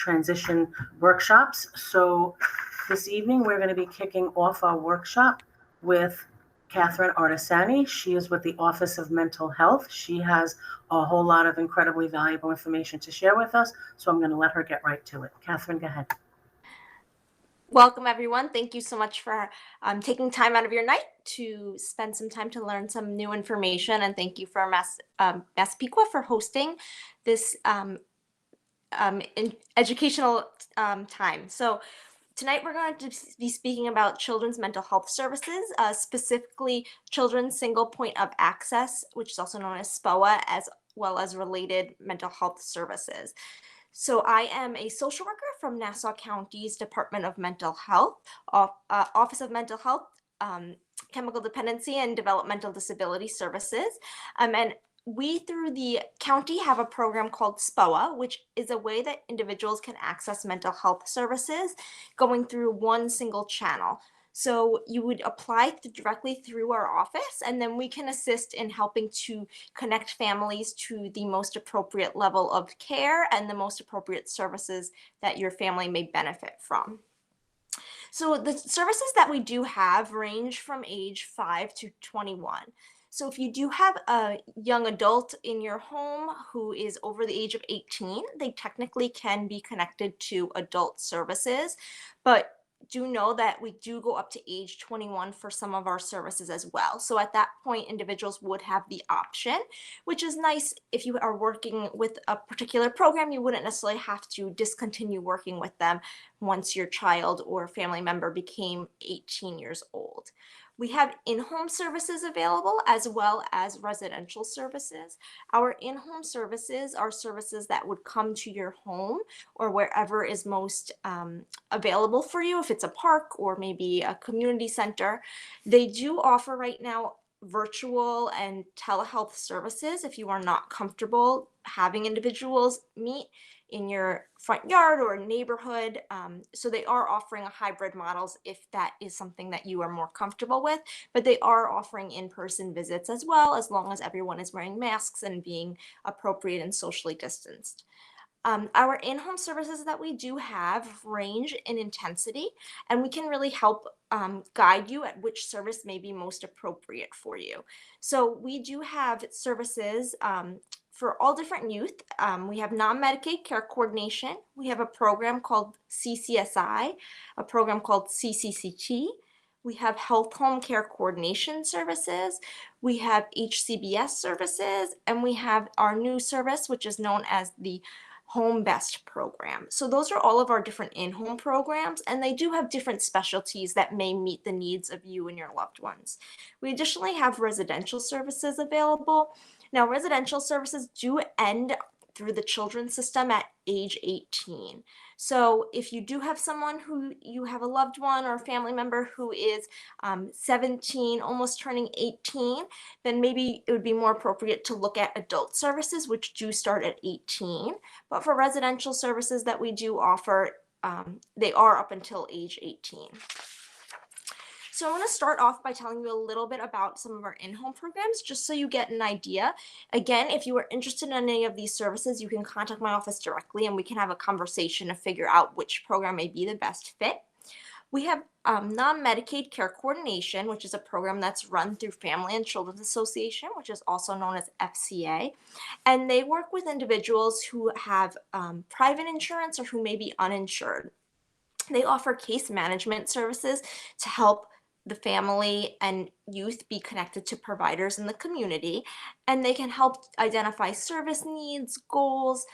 transition workshops. So this evening, we're going to be kicking off our workshop with Catherine Artisani. She is with the Office of Mental Health. She has a whole lot of incredibly valuable information to share with us, so I'm going to let her get right to it. Catherine, go ahead. Welcome, everyone. Thank you so much for taking time out of your night to spend some time to learn some new information. And thank you for Massapequa for hosting this educational time. So tonight we're going to be speaking about children's mental health services, specifically children's single point of access, which is also known as SPOA, as well as related mental health services. So I am a social worker from Nassau County's Department of Mental Health, Office of Mental Health, Chemical Dependency and Developmental Disability Services. And we, through the county, have a program called SPOA, which is a way that individuals can access mental health services going through one single channel. So you would apply directly through our office, and then we can assist in helping to connect families to the most appropriate level of care and the most appropriate services that your family may benefit from. So the services that we do have range from age 5 to 21. So if you do have a young adult in your home who is over the age of 18, they technically can be connected to adult services, but do know that we do go up to age 21 for some of our services as well. So at that point, individuals would have the option, which is nice. If you are working with a particular program, you wouldn't necessarily have to discontinue working with them once your child or family member became 18 years old. We have in-home services available as well as residential services. Our in-home services are services that would come to your home or wherever is most available for you, if it's a park or maybe a community center. They do offer right now virtual and telehealth services if you are not comfortable having individuals meet in your front yard or neighborhood. So they are offering a hybrid models if that is something that you are more comfortable with, but they are offering in-person visits as well, as long as everyone is wearing masks and being appropriate and socially distanced. Our in-home services that we do have range in intensity, and we can really help guide you at which service may be most appropriate for you. So we do have services for all different youth. We have non-Medicaid care coordination. We have a program called CCSI, a program called CCCT. We have health home care coordination services. We have HCBS services, and we have our new service, which is known as the HomeBased program. So those are all of our different in-home programs, and they do have different specialties that may meet the needs of you and your loved ones. We additionally have residential services available. Now, residential services do end through the children's system at age 18. So if you do have someone who you have a loved one or a family member who is 17, almost turning 18, then maybe it would be more appropriate to look at adult services, which do start at 18. But for residential services that we do offer, they are up until age 18. So I want to start off by telling you a little bit about some of our in-home programs, just so you get an idea. Again, if you are interested in any of these services, you can contact my office directly and we can have a conversation to figure out which program may be the best fit. We have non-Medicaid care coordination, which is a program that's run through Family and Children's Association, which is also known as FCA. And they work with individuals who have private insurance or who may be uninsured. They offer case management services to help the family and youth be connected to providers in the community, and they can help identify service needs, goals,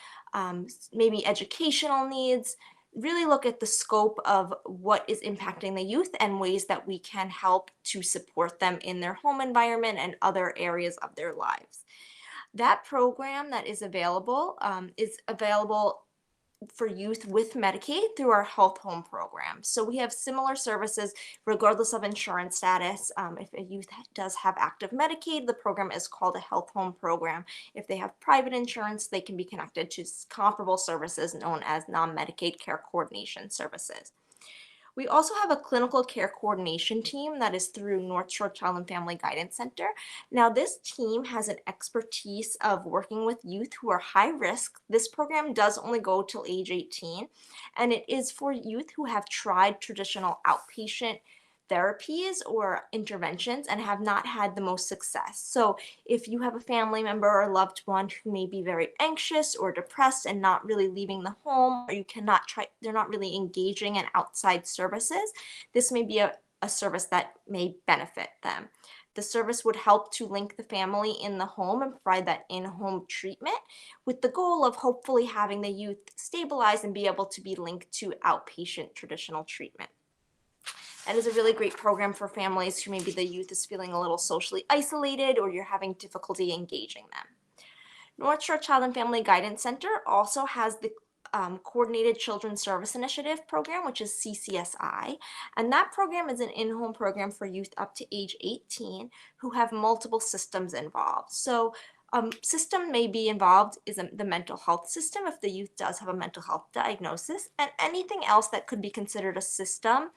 maybe educational needs, really look at the scope of what is impacting the youth and ways that we can help to support them in their home environment and other areas of their lives. That program that is available for youth with Medicaid through our health home program. So we have similar services regardless of insurance status. If a youth does have active Medicaid, the program is called a health home program. If they have private insurance, they can be connected to comparable services known as non-Medicaid care coordination services. We also have a clinical care coordination team that is through North Shore Child and Family Guidance Center. Now, this team has an expertise of working with youth who are high risk. This program does only go till age 18, and it is for youth who have tried traditional outpatient therapies or interventions and have not had the most success. So if you have a family member or loved one who may be very anxious or depressed and not really leaving the home, or they're not really engaging in outside services, this may be a service that may benefit them. The service would help to link the family in the home and provide that in-home treatment with the goal of hopefully having the youth stabilize and be able to be linked to outpatient traditional treatment. That is a really great program for families who maybe the youth is feeling a little socially isolated or you're having difficulty engaging them. North Shore Child and Family Guidance Center also has the Coordinated Children's Service Initiative program, which is CCSI. And that program is an in-home program for youth up to age 18 who have multiple systems involved. So system may be involved is the mental health system if the youth does have a mental health diagnosis, and anything else that could be considered a system,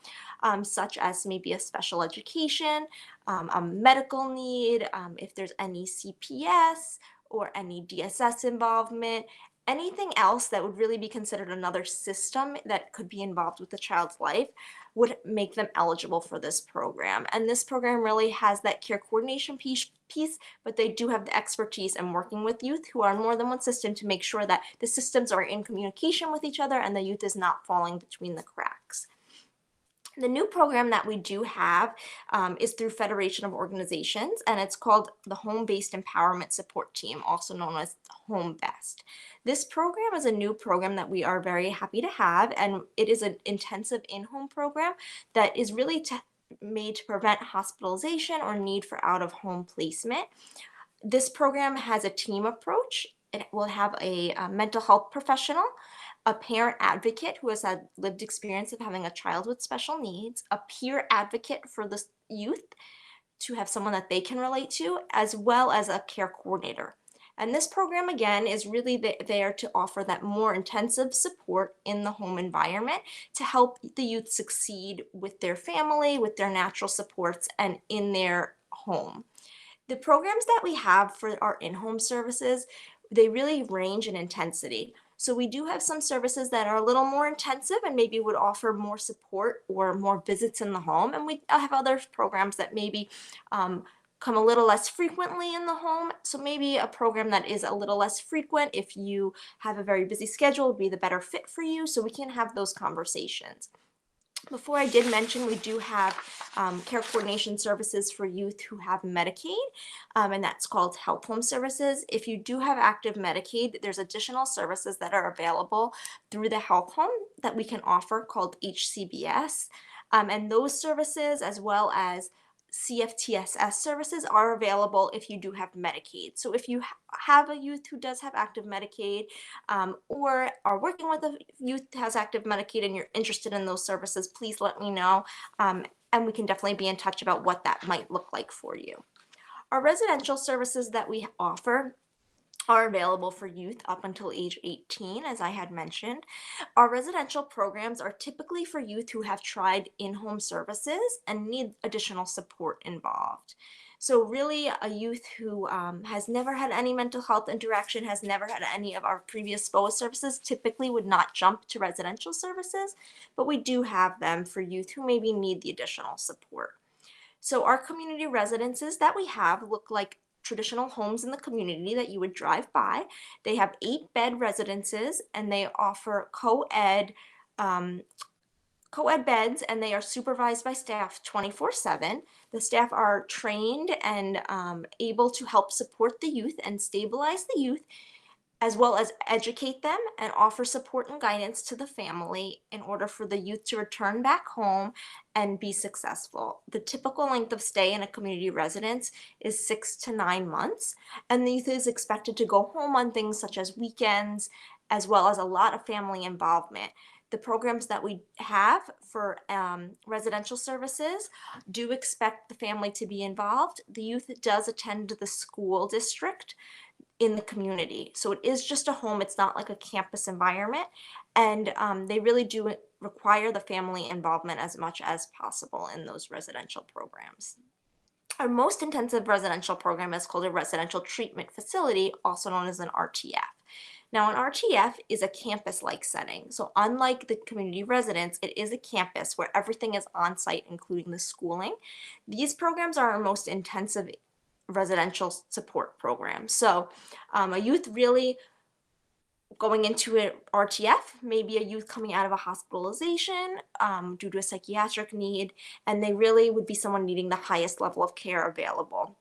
such as maybe a special education, a medical need, if there's any CPS or any DSS involvement, anything else that would really be considered another system that could be involved with the child's life would make them eligible for this program. And this program really has that care coordination piece, but they do have the expertise in working with youth who are in more than one system to make sure that the systems are in communication with each other and the youth is not falling between the cracks. The new program that we do have is through Federation of Organizations, and it's called the Home-Based Empowerment Support Team, also known as HomeBased. This program is a new program that we are very happy to have, and it is an intensive in-home program that is really made to prevent hospitalization or need for out-of-home placement. This program has a team approach. It will have a mental health professional, a parent advocate who has had lived experience of having a child with special needs, a peer advocate for the youth to have someone that they can relate to, as well as a care coordinator. And this program, again, is really there to offer that more intensive support in the home environment to help the youth succeed with their family, with their natural supports, and in their home. The programs that we have for our in-home services, they really range in intensity. So we do have some services that are a little more intensive and maybe would offer more support or more visits in the home. And we have other programs that maybe come a little less frequently in the home. So maybe a program that is a little less frequent, if you have a very busy schedule, would be the better fit for you. So we can have those conversations. Before I did mention, we do have care coordination services for youth who have Medicaid, and that's called HomeHome Services. If you do have active Medicaid, there's additional services that are available through the HomeHome that we can offer called HCBS. And those services, as well as CFTSS services, are available if you do have Medicaid. So if you have a youth who does have active Medicaid, or are working with a youth who has active Medicaid and you're interested in those services, please let me know, and we can definitely be in touch about what that might look like for you. Our residential services that we offer are available for youth up until age 18, as I had mentioned. Our residential programs are typically for youth who have tried in-home services and need additional support involved. So really a youth who has never had any mental health interaction, has never had any of our previous SPOA services, typically would not jump to residential services, but we do have them for youth who maybe need the additional support. So our community residences that we have look like traditional homes in the community that you would drive by. They have 8-bed residences and they offer co-ed beds, and they are supervised by staff 24/7. The staff are trained and able to help support the youth and stabilize the youth, as well as educate them and offer support and guidance to the family in order for the youth to return back home and be successful. The typical length of stay in a community residence is 6 to 9 months, and the youth is expected to go home on things such as weekends, as well as a lot of family involvement. The programs that we have for residential services do expect the family to be involved. The youth does attend the school district in the community. So it is just a home. It's not like a campus environment. And they really do require the family involvement as much as possible in those residential programs. Our most intensive residential program is called a residential treatment facility, also known as an RTF. Now, an RTF is a campus-like setting. So unlike the community residence, it is a campus where everything is on site, including the schooling. These programs are our most intensive residential support programs. So a youth really going into an RTF, maybe a youth coming out of a hospitalization due to a psychiatric need, and they really would be someone needing the highest level of care available.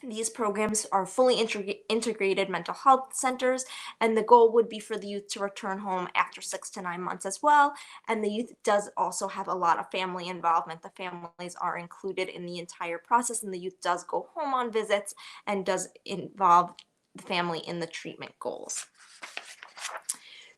These programs are fully integrated mental health centers, and the goal would be for the youth to return home after 6 to 9 months as well. And the youth does also have a lot of family involvement. The families are included in the entire process, and the youth does go home on visits and does involve the family in the treatment goals.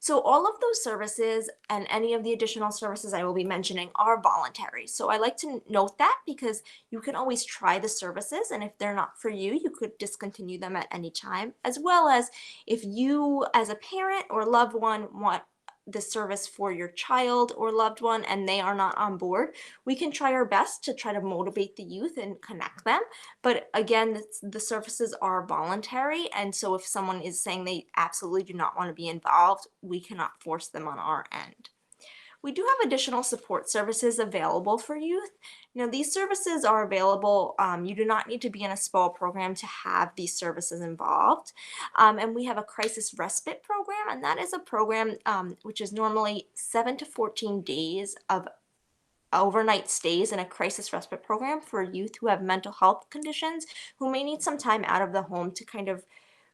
So all of those services and any of the additional services I will be mentioning are voluntary. So I like to note that because you can always try the services, and if they're not for you, you could discontinue them at any time, as well as if you as a parent or loved one want the service for your child or loved one and they are not on board, we can try our best to try to motivate the youth and connect them. But again, the services are voluntary, and so if someone is saying they absolutely do not want to be involved, we cannot force them on our end. We do have additional support services available for youth. Now, these services are available. You do not need to be in a SPOA program to have these services involved. And we have a crisis respite program, and that is a program which is normally 7 to 14 days of overnight stays in a crisis respite program for youth who have mental health conditions who may need some time out of the home to kind of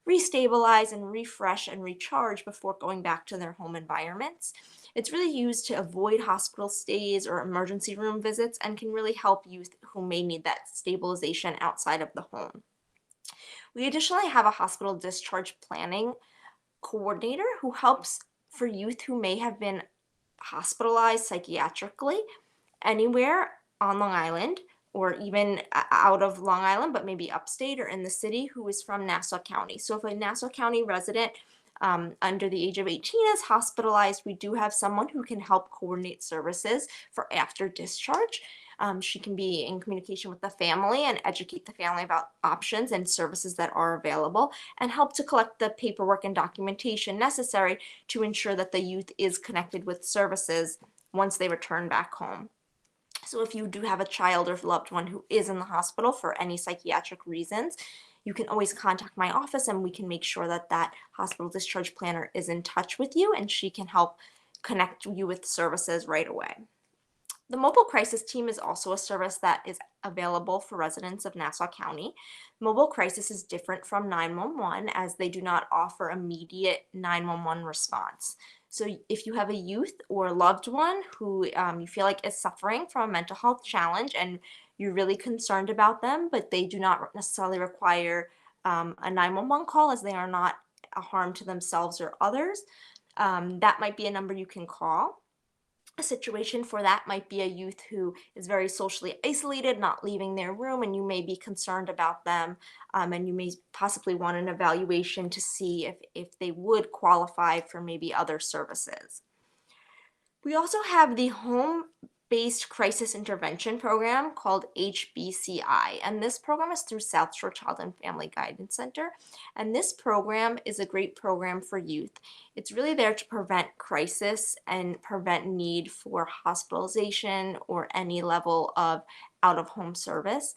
restabilize and refresh and recharge before going back to their home environments. It's really used to avoid hospital stays or emergency room visits and can really help youth who may need that stabilization outside of the home. We additionally have a hospital discharge planning coordinator who helps for youth who may have been hospitalized psychiatrically anywhere on Long Island or even out of Long Island, but maybe upstate or in the city, who is from Nassau County. So if a Nassau County resident under the age of 18 is hospitalized, we do have someone who can help coordinate services for after discharge. She can be in communication with the family and educate the family about options and services that are available and help to collect the paperwork and documentation necessary to ensure that the youth is connected with services once they return back home. So if you do have a child or loved one who is in the hospital for any psychiatric reasons, you can always contact my office and we can make sure that that hospital discharge planner is in touch with you and she can help connect you with services right away. The mobile crisis team is also a service that is available for residents of Nassau County. Mobile crisis is different from 911 as they do not offer immediate 911 response. So if you have a youth or loved one who you feel like is suffering from a mental health challenge and you're really concerned about them, but they do not necessarily require a 911 call as they are not a harm to themselves or others, that might be a number you can call. A situation for that might be a youth who is very socially isolated, not leaving their room, and you may be concerned about them, and you may possibly want an evaluation to see if they would qualify for maybe other services. We also have the home-based crisis intervention program called HBCI, and this program is through South Shore Child and Family Guidance Center, and this program is a great program for youth. It's really there to prevent crisis and prevent need for hospitalization or any level of out-of-home service.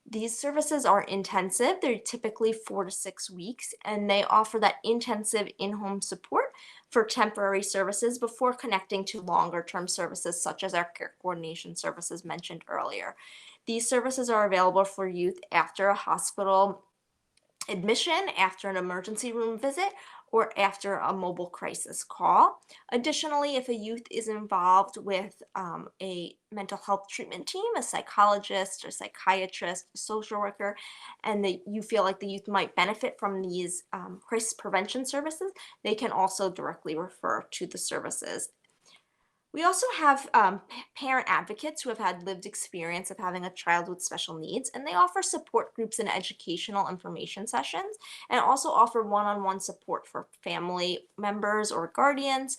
These services are intensive. They're typically 4 to 6 weeks, and they offer that intensive in-home support for temporary services before connecting to longer-term services such as our care coordination services mentioned earlier. These services are available for youth after a hospital admission, after an emergency room visit, or after a mobile crisis call. Additionally, if a youth is involved with a mental health treatment team, a psychologist or psychiatrist, a social worker, and you feel like the youth might benefit from these crisis prevention services, they can also directly refer to the services. We also have parent advocates who have had lived experience of having a child with special needs, and they offer support groups and educational information sessions, and also offer one-on-one support for family members or guardians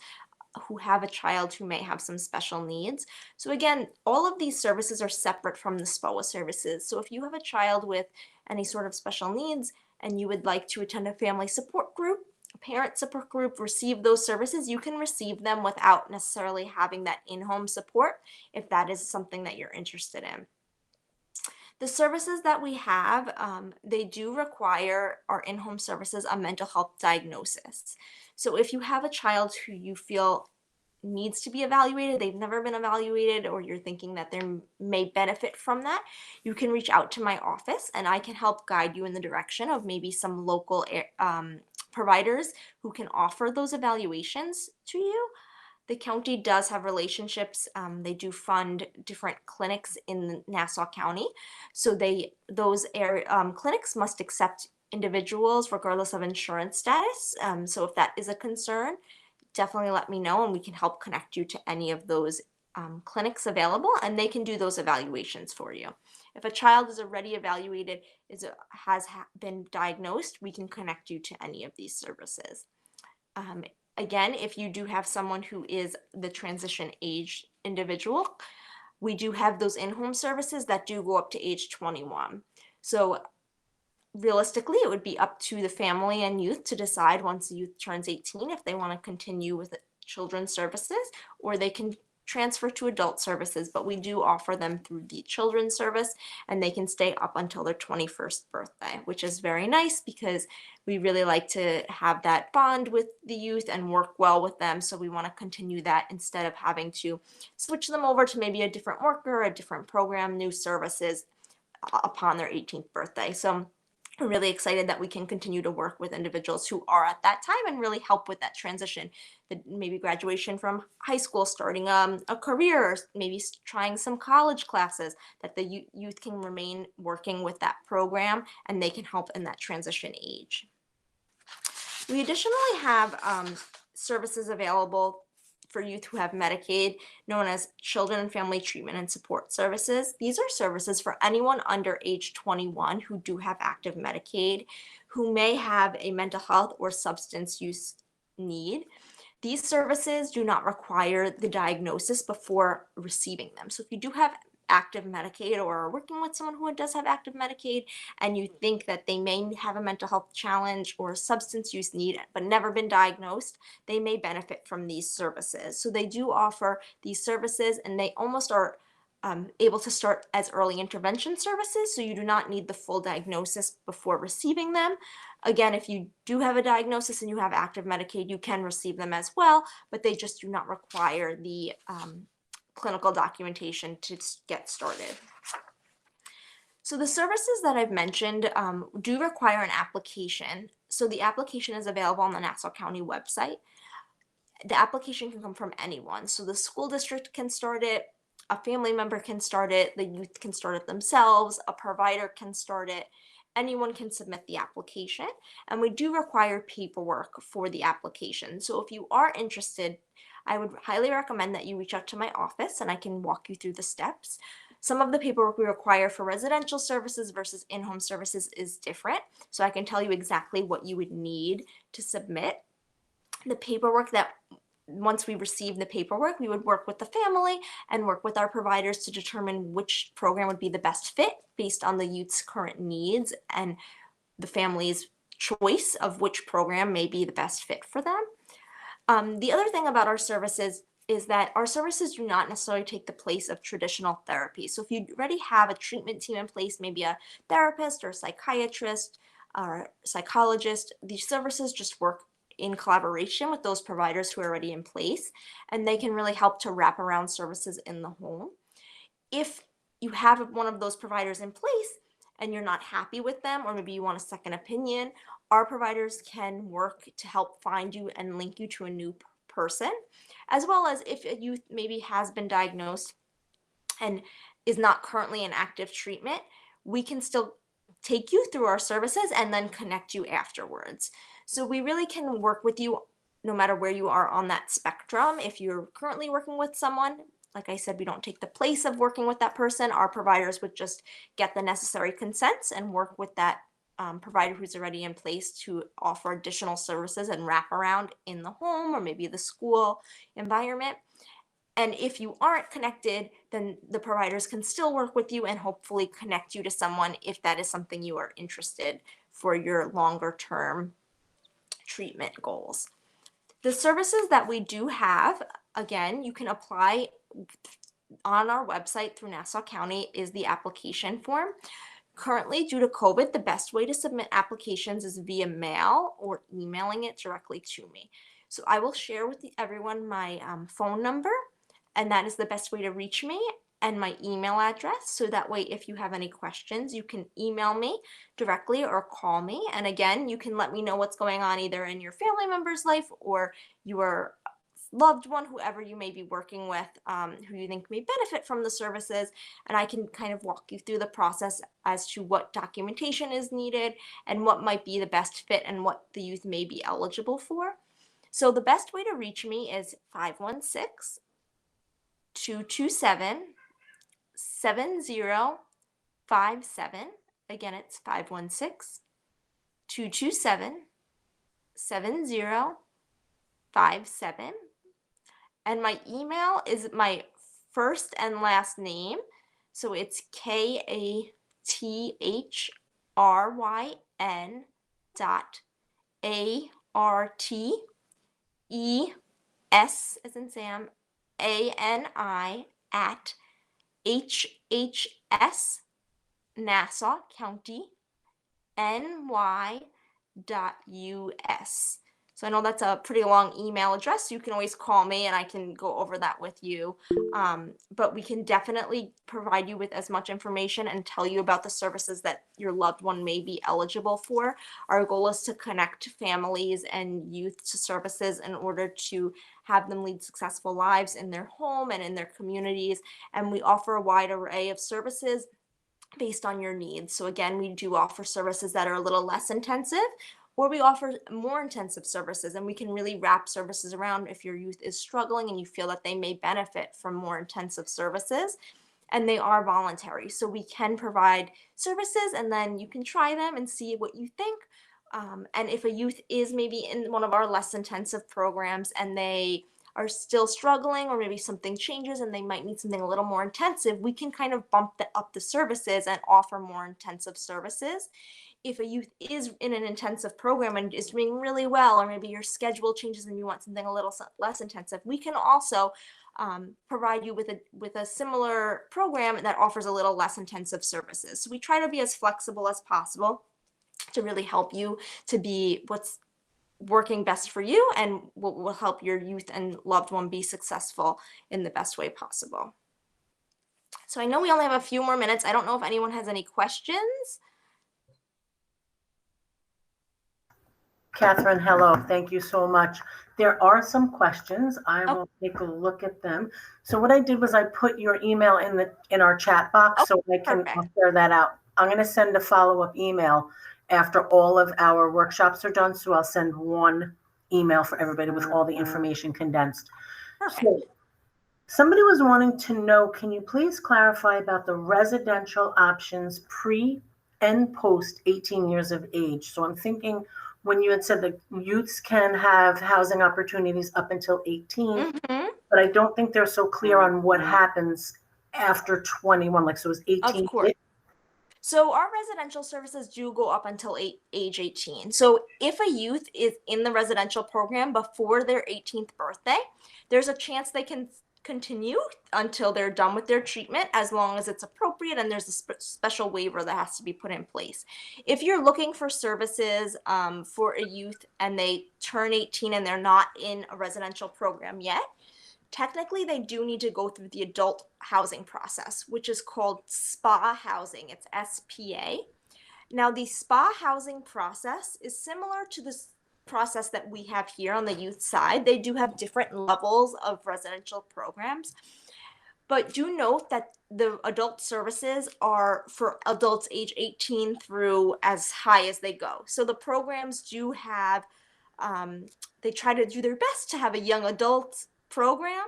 who have a child who may have some special needs. So again, all of these services are separate from the SPOA services. So if you have a child with any sort of special needs and you would like to attend a family support group, a parent support group, receive those services, you can receive them without necessarily having that in-home support if that is something that you're interested in. The services that we have, they do require our in-home services a mental health diagnosis. So if you have a child who you feel needs to be evaluated, they've never been evaluated, or you're thinking that they may benefit from that, you can reach out to my office and I can help guide you in the direction of maybe some local providers who can offer those evaluations to you. The county does have relationships. They do fund different clinics in Nassau County. So those clinics must accept individuals regardless of insurance status. So if that is a concern, definitely let me know and we can help connect you to any of those clinics available, and they can do those evaluations for you. If a child is already evaluated, has been diagnosed, we can connect you to any of these services. Again, if you do have someone who is the transition age individual, we do have those in-home services that do go up to age 21. So realistically, it would be up to the family and youth to decide once the youth turns 18 if they want to continue with children's services, or they can transfer to adult services, but we do offer them through the children's service and they can stay up until their 21st birthday, which is very nice because we really like to have that bond with the youth and work well with them. So we want to continue that instead of having to switch them over to maybe a different worker, a different program, new services upon their 18th birthday. So we're really excited that we can continue to work with individuals who are at that time and really help with that transition, maybe graduation from high school, starting a career, maybe trying some college classes, that the youth can remain working with that program and they can help in that transition age. We additionally have services available for youth who have Medicaid, known as Children and Family Treatment and Support Services. These are services for anyone under age 21 who do have active Medicaid, who may have a mental health or substance use need. These services do not require the diagnosis before receiving them. So if you do have active Medicaid or are working with someone who does have active Medicaid and you think that they may have a mental health challenge or substance use need but never been diagnosed, they may benefit from these services. So they do offer these services and they almost are able to start as early intervention services, so you do not need the full diagnosis before receiving them. Again, if you do have a diagnosis and you have active Medicaid, you can receive them as well, but they just do not require the clinical documentation to get started. So the services that I've mentioned do require an application. So the application is available on the Nassau County website. The application can come from anyone. So the school district can start it, a family member can start it, the youth can start it themselves, a provider can start it. Anyone can submit the application, and we do require paperwork for the application. So if you are interested, I would highly recommend that you reach out to my office and I can walk you through the steps. Some of the paperwork we require for residential services versus in-home services is different. So I can tell you exactly what you would need to submit. The paperwork that once we receive the paperwork, we would work with the family and work with our providers to determine which program would be the best fit based on the youth's current needs and the family's choice of which program may be the best fit for them. The other thing about our services is that our services do not necessarily take the place of traditional therapy. So if you already have a treatment team in place, maybe a therapist or a psychiatrist or psychologist, these services just work in collaboration with those providers who are already in place, and they can really help to wrap around services in the home. If you have one of those providers in place and you're not happy with them, or maybe you want a second opinion, our providers can work to help find you and link you to a new person, as well as if a youth maybe has been diagnosed and is not currently in active treatment, we can still take you through our services and then connect you afterwards. So we really can work with you no matter where you are on that spectrum. If you're currently working with someone, like I said, we don't take the place of working with that person. Our providers would just get the necessary consents and work with that provider who's already in place to offer additional services and wrap around in the home or maybe the school environment. And if you aren't connected, then the providers can still work with you and hopefully connect you to someone if that is something you are interested for your longer term treatment goals. The services that we do have, again, you can apply on our website through Nassau County is the application form. Currently, due to COVID, the best way to submit applications is via mail or emailing it directly to me. So I will share with everyone my phone number, and that is the best way to reach me, and my email address. So that way, if you have any questions, you can email me directly or call me. And again, you can let me know what's going on either in your family member's life or your loved one, whoever you may be working with, who you think may benefit from the services. And I can kind of walk you through the process as to what documentation is needed and what might be the best fit and what the youth may be eligible for. So the best way to reach me is 516-227-7057. Again, it's 516-227-7057. And my email is my first and last name. So it's KATHRYN.ARTES as in Sam, ANI at HHS Nassau County NY.US. So I know that's a pretty long email address. You can always call me and I can go over that with you. But we can definitely provide you with as much information and tell you about the services that your loved one may be eligible for. Our goal is to connect families and youth to services in order to have them lead successful lives in their home and in their communities. And we offer a wide array of services based on your needs. So again, we do offer services that are a little less intensive, or we offer more intensive services, and we can really wrap services around if your youth is struggling and you feel that they may benefit from more intensive services, and they are voluntary. So we can provide services and then you can try them and see what you think. And if a youth is maybe in one of our less intensive programs and they are still struggling, or maybe something changes and they might need something a little more intensive, we can kind of bump up the services and offer more intensive services. If a youth is in an intensive program and is doing really well, or maybe your schedule changes and you want something a little less intensive, we can also provide you with a similar program that offers a little less intensive services. So we try to be as flexible as possible to really help you to be what's working best for you and what will help your youth and loved one be successful in the best way possible. So I know we only have a few more minutes. I don't know if anyone has any questions. Catherine, hello. Thank you so much. There are some questions. I will take a look at them. So what I did was I put your email in our chat box, so I can share that out. I'm going to send a follow-up email after all of our workshops are done. So I'll send one email for everybody with all the information condensed. So somebody was wanting to know, can you please clarify about the residential options pre and post 18 years of age? So I'm thinking, when you had said that youths can have housing opportunities up until 18, but I don't think they're so clear on what happens after 21. Like, so it's 18. Of course. So our residential services do go up until age 18. So if a youth is in the residential program before their 18th birthday, there's a chance they can continue until they're done with their treatment, as long as it's appropriate and there's a special waiver that has to be put in place. If you're looking for services for a youth and they turn 18 and they're not in a residential program yet, technically they do need to go through the adult housing process, which is called SPA housing. It's SPA. Now, the SPA housing process is similar to this process that we have here on the youth side. They do have different levels of residential programs, but do note that the adult services are for adults age 18 through as high as they go. So the programs do have, they try to do their best to have a young adult program,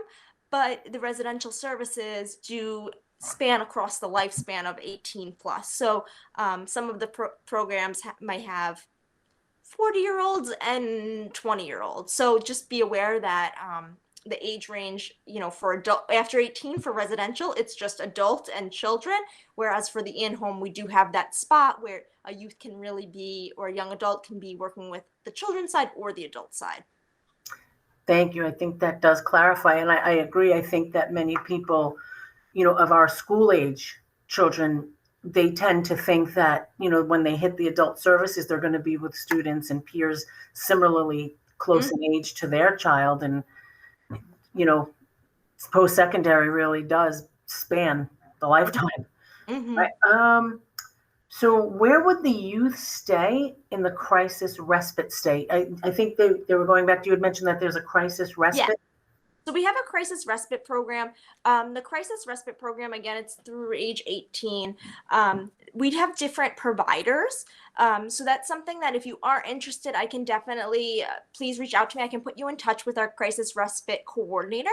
but the residential services do span across the lifespan of 18 plus. So some of the programs might have 40-year-olds and 20-year-olds. So just be aware that the age range, for adult after 18 for residential, it's just adult and children. Whereas for the in-home, we do have that spot where a youth can really be, or a young adult can be working with the children's side or the adult side. Thank you. I think that does clarify. And I agree. I think that many people, of our school age children, they tend to think that, when they hit the adult services, they're going to be with students and peers similarly close in age to their child. And, post-secondary really does span the lifetime. Right? So where would the youth stay in the crisis respite state? I think they were going back. You had mentioned that there's a crisis respite. Yeah. So we have a crisis respite program. The crisis respite program, again, it's through age 18. We'd have different providers. So that's something that if you are interested, I can definitely, please reach out to me. I can put you in touch with our crisis respite coordinator.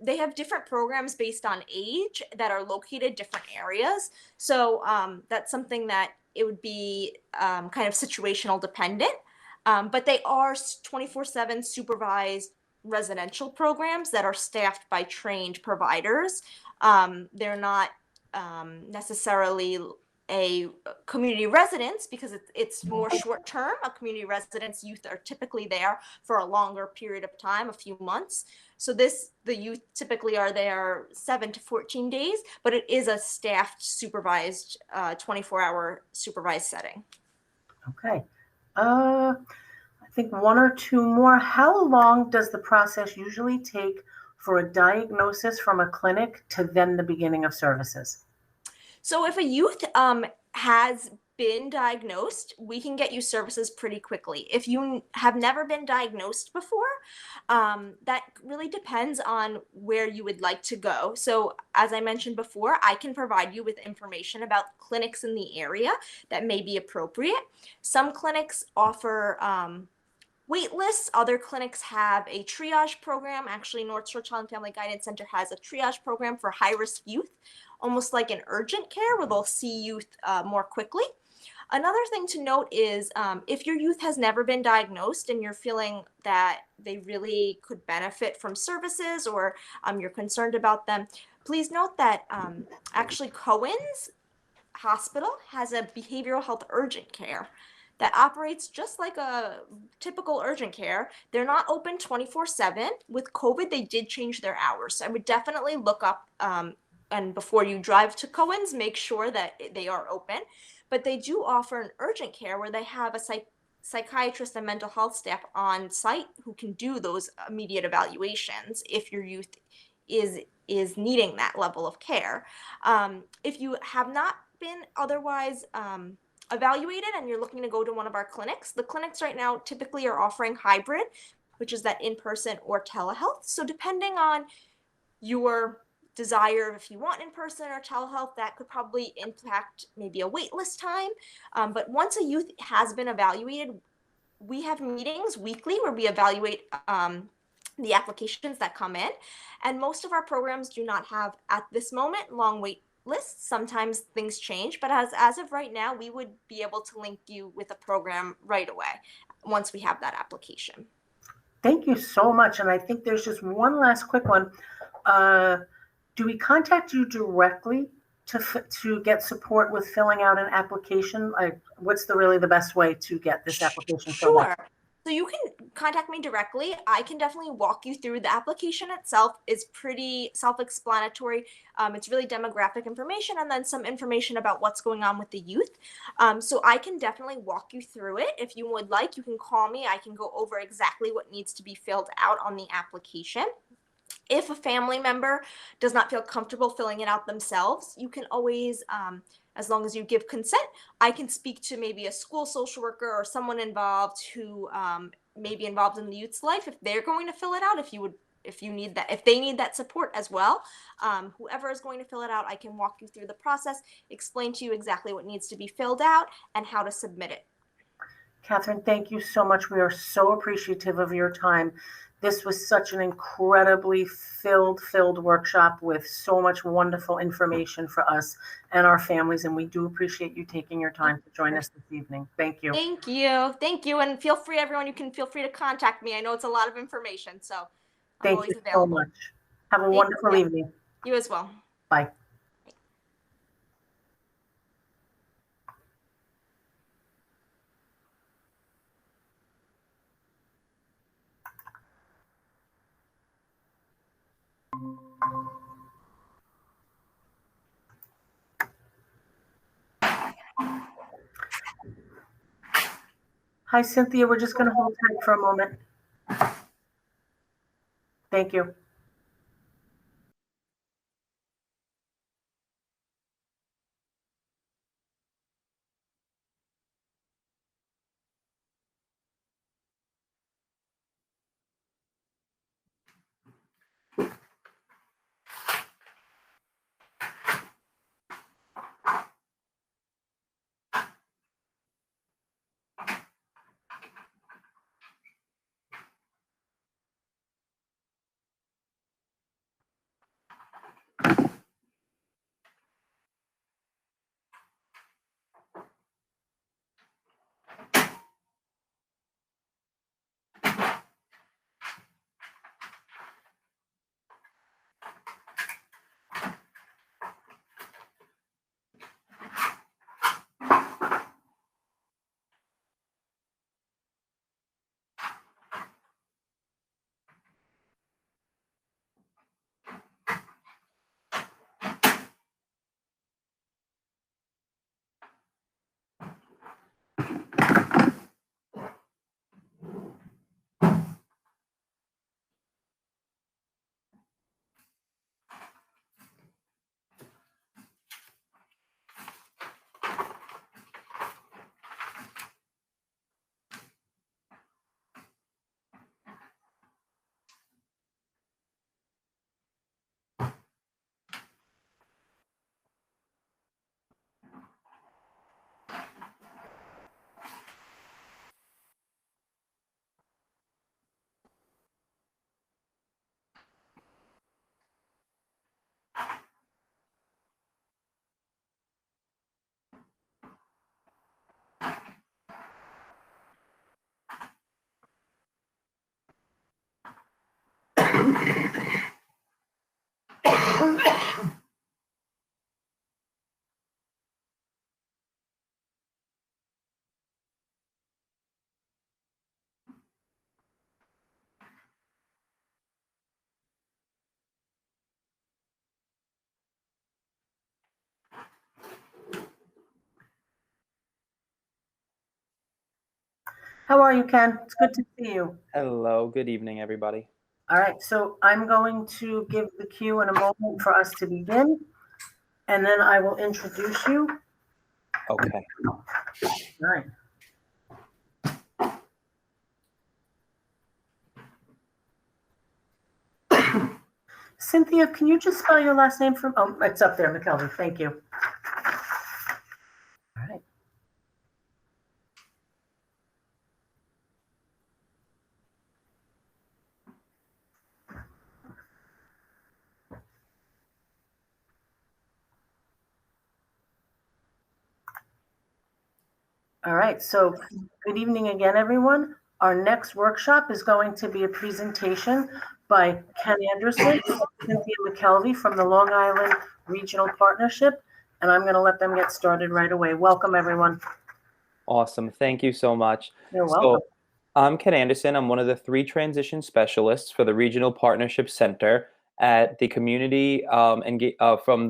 They have different programs based on age that are located different areas. So that's something that it would be kind of situational dependent. But they are 24/7 supervised residential programs that are staffed by trained providers. They're not necessarily a community residence because it's more short term. A community residence youth are typically there for a longer period of time, a few months. So the youth typically are there 7 to 14 days, but it is a staffed, supervised, 24-hour supervised setting. Okay. I think one or two more. How long does the process usually take for a diagnosis from a clinic to then the beginning of services? So if a youth has been diagnosed, we can get you services pretty quickly. If you have never been diagnosed before, that really depends on where you would like to go. So as I mentioned before, I can provide you with information about clinics in the area that may be appropriate. Some clinics offer wait lists. Other clinics have a triage program. Actually, North Shore Child and Family Guidance Center has a triage program for high-risk youth, almost like an urgent care where they'll see youth more quickly. Another thing to note is if your youth has never been diagnosed and you're feeling that they really could benefit from services or you're concerned about them, please note that actually Cohen's Hospital has a behavioral health urgent care that operates just like a typical urgent care. They're not open 24/7. With COVID, they did change their hours. So I would definitely look up and before you drive to Cohen's, make sure that they are open. But they do offer an urgent care where they have a psychiatrist and mental health staff on site who can do those immediate evaluations if your youth is needing that level of care. If you have not been otherwise evaluated and you're looking to go to one of our clinics, the clinics right now typically are offering hybrid, which is that in-person or telehealth. So depending on your desire, if you want in-person or telehealth, that could probably impact maybe a wait list time. But once a youth has been evaluated, we have meetings weekly where we evaluate the applications that come in. And most of our programs do not have, at this moment, long wait lists. Sometimes things change, but as of right now, we would be able to link you with a program right away once we have that application. Thank you so much. And I think there's just one last quick one. Do we contact you directly to get support with filling out an application? What's really the best way to get this application filled out? Sure. So you can contact me directly. I can definitely walk you through. The application itself is pretty self-explanatory. It's really demographic information and then some information about what's going on with the youth. So I can definitely walk you through it. If you would like, you can call me. I can go over exactly what needs to be filled out on the application. If a family member does not feel comfortable filling it out themselves, you can always, as long as you give consent, I can speak to maybe a school social worker or someone involved who may be involved in the youth's life if they're going to fill it out. If they need that support as well, whoever is going to fill it out, I can walk you through the process, explain to you exactly what needs to be filled out and how to submit it. Catherine, thank you so much. We are so appreciative of your time. This was such an incredibly filled workshop with so much wonderful information for us and our families, and we do appreciate you taking your time to join us this evening. Thank you. Thank you. Thank you. And feel free, everyone, you can feel free to contact me. I know it's a lot of information, so I'm Thank always you so available. much. Have a Thank wonderful you. evening. You as well. Bye. Hi, Cynthia. We're just going to hold tight for a moment. Thank you. How are you, Ken? It's good to see you. Hello, good evening, everybody. All right, so I'm going to give the cue in a moment for us to begin, and then I will introduce you. Okay. All right. Cynthia, can you just spell your last name for? Oh, it's up there, McKelvey. Thank you. All right. All right, so good evening again, everyone. Our next workshop is going to be a presentation by Ken Anderson, Cynthia McKelvey from the Long Island Regional Partnership, and I'm going to let them get started right away. Welcome, everyone. Awesome. Thank you so much. You're welcome. So, I'm Ken Anderson. I'm one of the 3 transition specialists for the Regional Partnership Center at the community from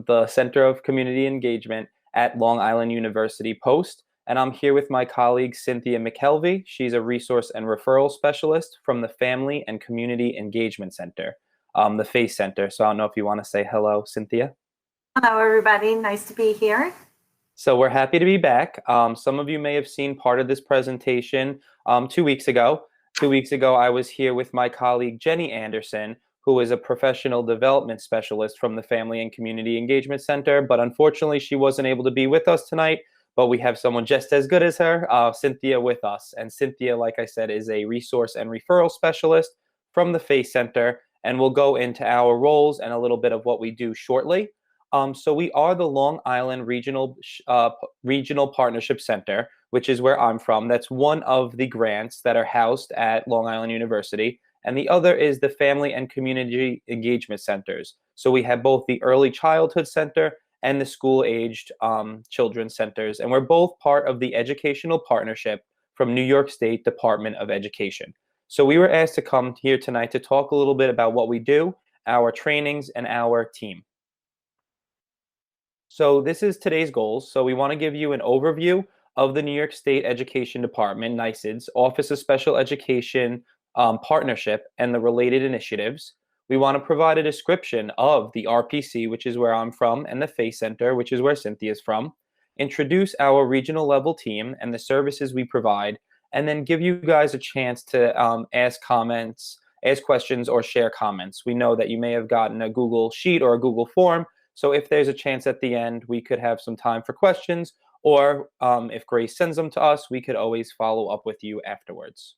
the Center of Community Engagement at Long Island University Post. And I'm here with my colleague, Cynthia McKelvey. She's a resource and referral specialist from the Family and Community Engagement Center, the FACE Center. So I don't know if you want to say hello, Cynthia. Hello, everybody. Nice to be here. So we're happy to be back. Some of you may have seen part of this presentation 2 weeks ago. 2 weeks ago, I was here with my colleague, Jenny Anderson, who is a professional development specialist from the Family and Community Engagement Center. But unfortunately, she wasn't able to be with us tonight. But we have someone just as good as her, Cynthia, with us. And Cynthia, like I said, is a resource and referral specialist from the FACE Center, and we'll go into our roles and a little bit of what we do shortly. So we are the Long Island Regional Partnership Center, which is where I'm from. That's one of the grants that are housed at Long Island University. And the other is the Family and Community Engagement Centers. So we have both the Early Childhood Center and the School-Aged Children Centers. And we're both part of the Educational Partnership from New York State Department of Education. So we were asked to come here tonight to talk a little bit about what we do, our trainings, and our team. So this is today's goals. So we want to give you an overview of the New York State Education Department, NYSED's Office of Special Education Partnership and the related initiatives. We want to provide a description of the RPC, which is where I'm from, and the FACE Center, which is where Cynthia is from. Introduce our regional level team and the services we provide, and then give you guys a chance to ask comments, ask questions, or share comments. We know that you may have gotten a Google Sheet or a Google form, so if there's a chance at the end, we could have some time for questions, or if Grace sends them to us, we could always follow up with you afterwards.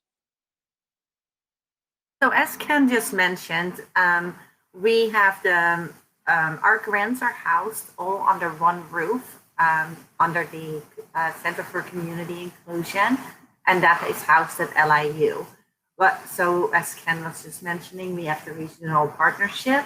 So as Ken just mentioned, we have our grants are housed all under one roof, under the Center for Community Inclusion, and that is housed at LIU. So as Ken was just mentioning, we have the Regional Partnership,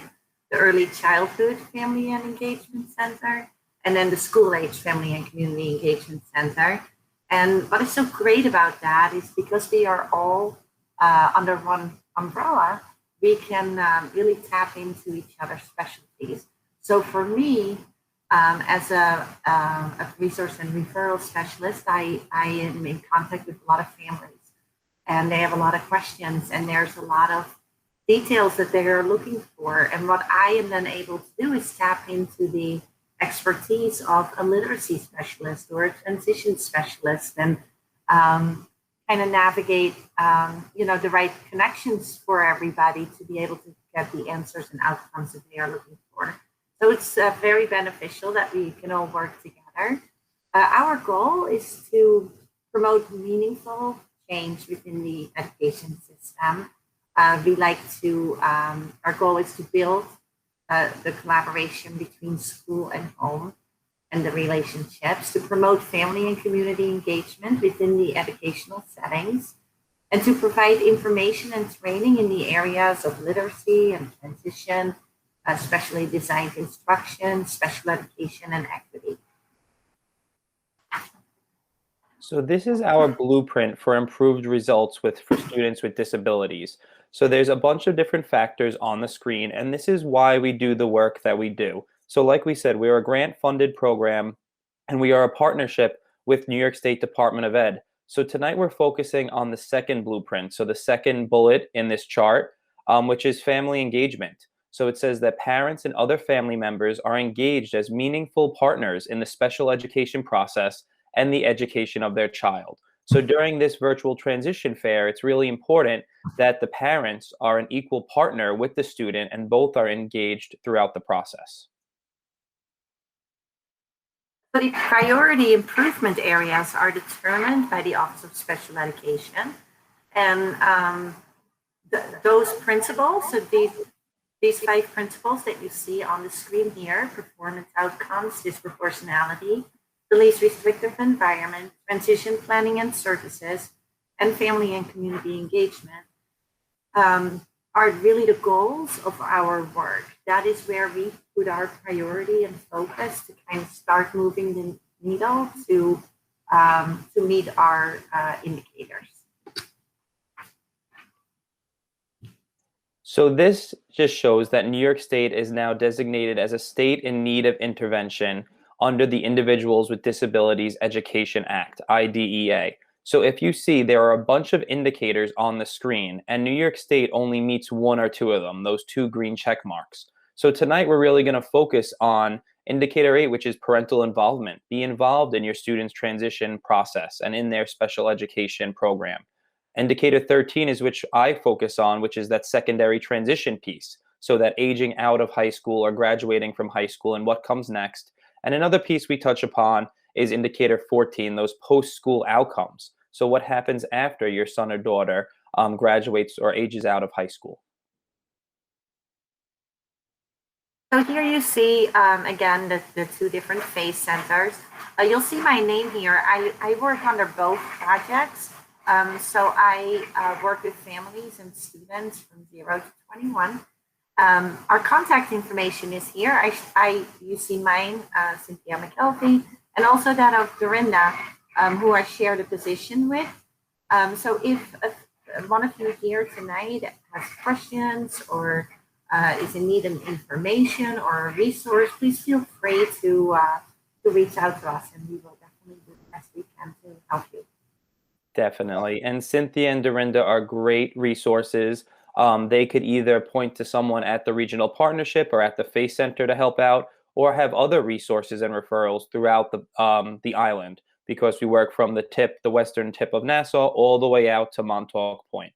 the Early Childhood Family and Engagement Center, and then the School-Age Family and Community Engagement Center. And what is so great about that is because we are all under one umbrella, we can really tap into each other's specialties. So for me, as a resource and referral specialist, I am in contact with a lot of families, and they have a lot of questions, and there's a lot of details that they are looking for. And what I am then able to do is tap into the expertise of a literacy specialist or a transition specialist, and kind of navigate, the right connections for everybody to be able to get the answers and outcomes that they are looking for. So it's very beneficial that we can all work together. Our goal is to promote meaningful change within the education system. Our goal is to build the collaboration between school and home and the relationships, to promote family and community engagement within the educational settings, and to provide information and training in the areas of literacy and transition, specially designed instruction, special education, and equity. So this is our blueprint for improved results for students with disabilities. So there's a bunch of different factors on the screen, and this is why we do the work that we do. So like we said, we are a grant-funded program, and we are a partnership with New York State Department of Ed. So tonight we're focusing on the second blueprint, so the second bullet in this chart, which is family engagement. So it says that parents and other family members are engaged as meaningful partners in the special education process and the education of their child. So during this virtual transition fair, it's really important that the parents are an equal partner with the student and both are engaged throughout the process. The priority improvement areas are determined by the Office of Special Education. And those principles, so these 5 principles that you see on the screen here: performance outcomes, disproportionality, the least restrictive environment, transition planning and services, and family and community engagement, are really the goals of our work. That is where we put our priority and focus to kind of start moving the needle to meet our indicators. So this just shows that New York State is now designated as a state in need of intervention under the Individuals with Disabilities Education Act, IDEA. So if you see, there are a bunch of indicators on the screen, and New York State only meets 1 or 2 of them, those 2 green check marks. So tonight we're really going to focus on indicator 8, which is parental involvement. Be involved in your student's transition process and in their special education program. Indicator 13 is which I focus on, which is that secondary transition piece. So that aging out of high school or graduating from high school and what comes next. And another piece we touch upon is indicator 14, those post-school outcomes. So what happens after your son or daughter graduates or ages out of high school? So here you see, again, the two different phase centers. You'll see my name here. I work under both projects. So I work with families and students from 0 to 21. Our contact information is here. You see mine, Cynthia McKelvey, and also that of Dorinda, who I share the position with. So if one of you here tonight has questions or is in need of information or a resource, please feel free to reach out to us, and we will definitely do the best we can to help you. Definitely. And Cynthia and Dorinda are great resources. They could either point to someone at the regional partnership or at the FACE Center to help out, or have other resources and referrals throughout the island, because we work from the western tip of Nassau, all the way out to Montauk Point.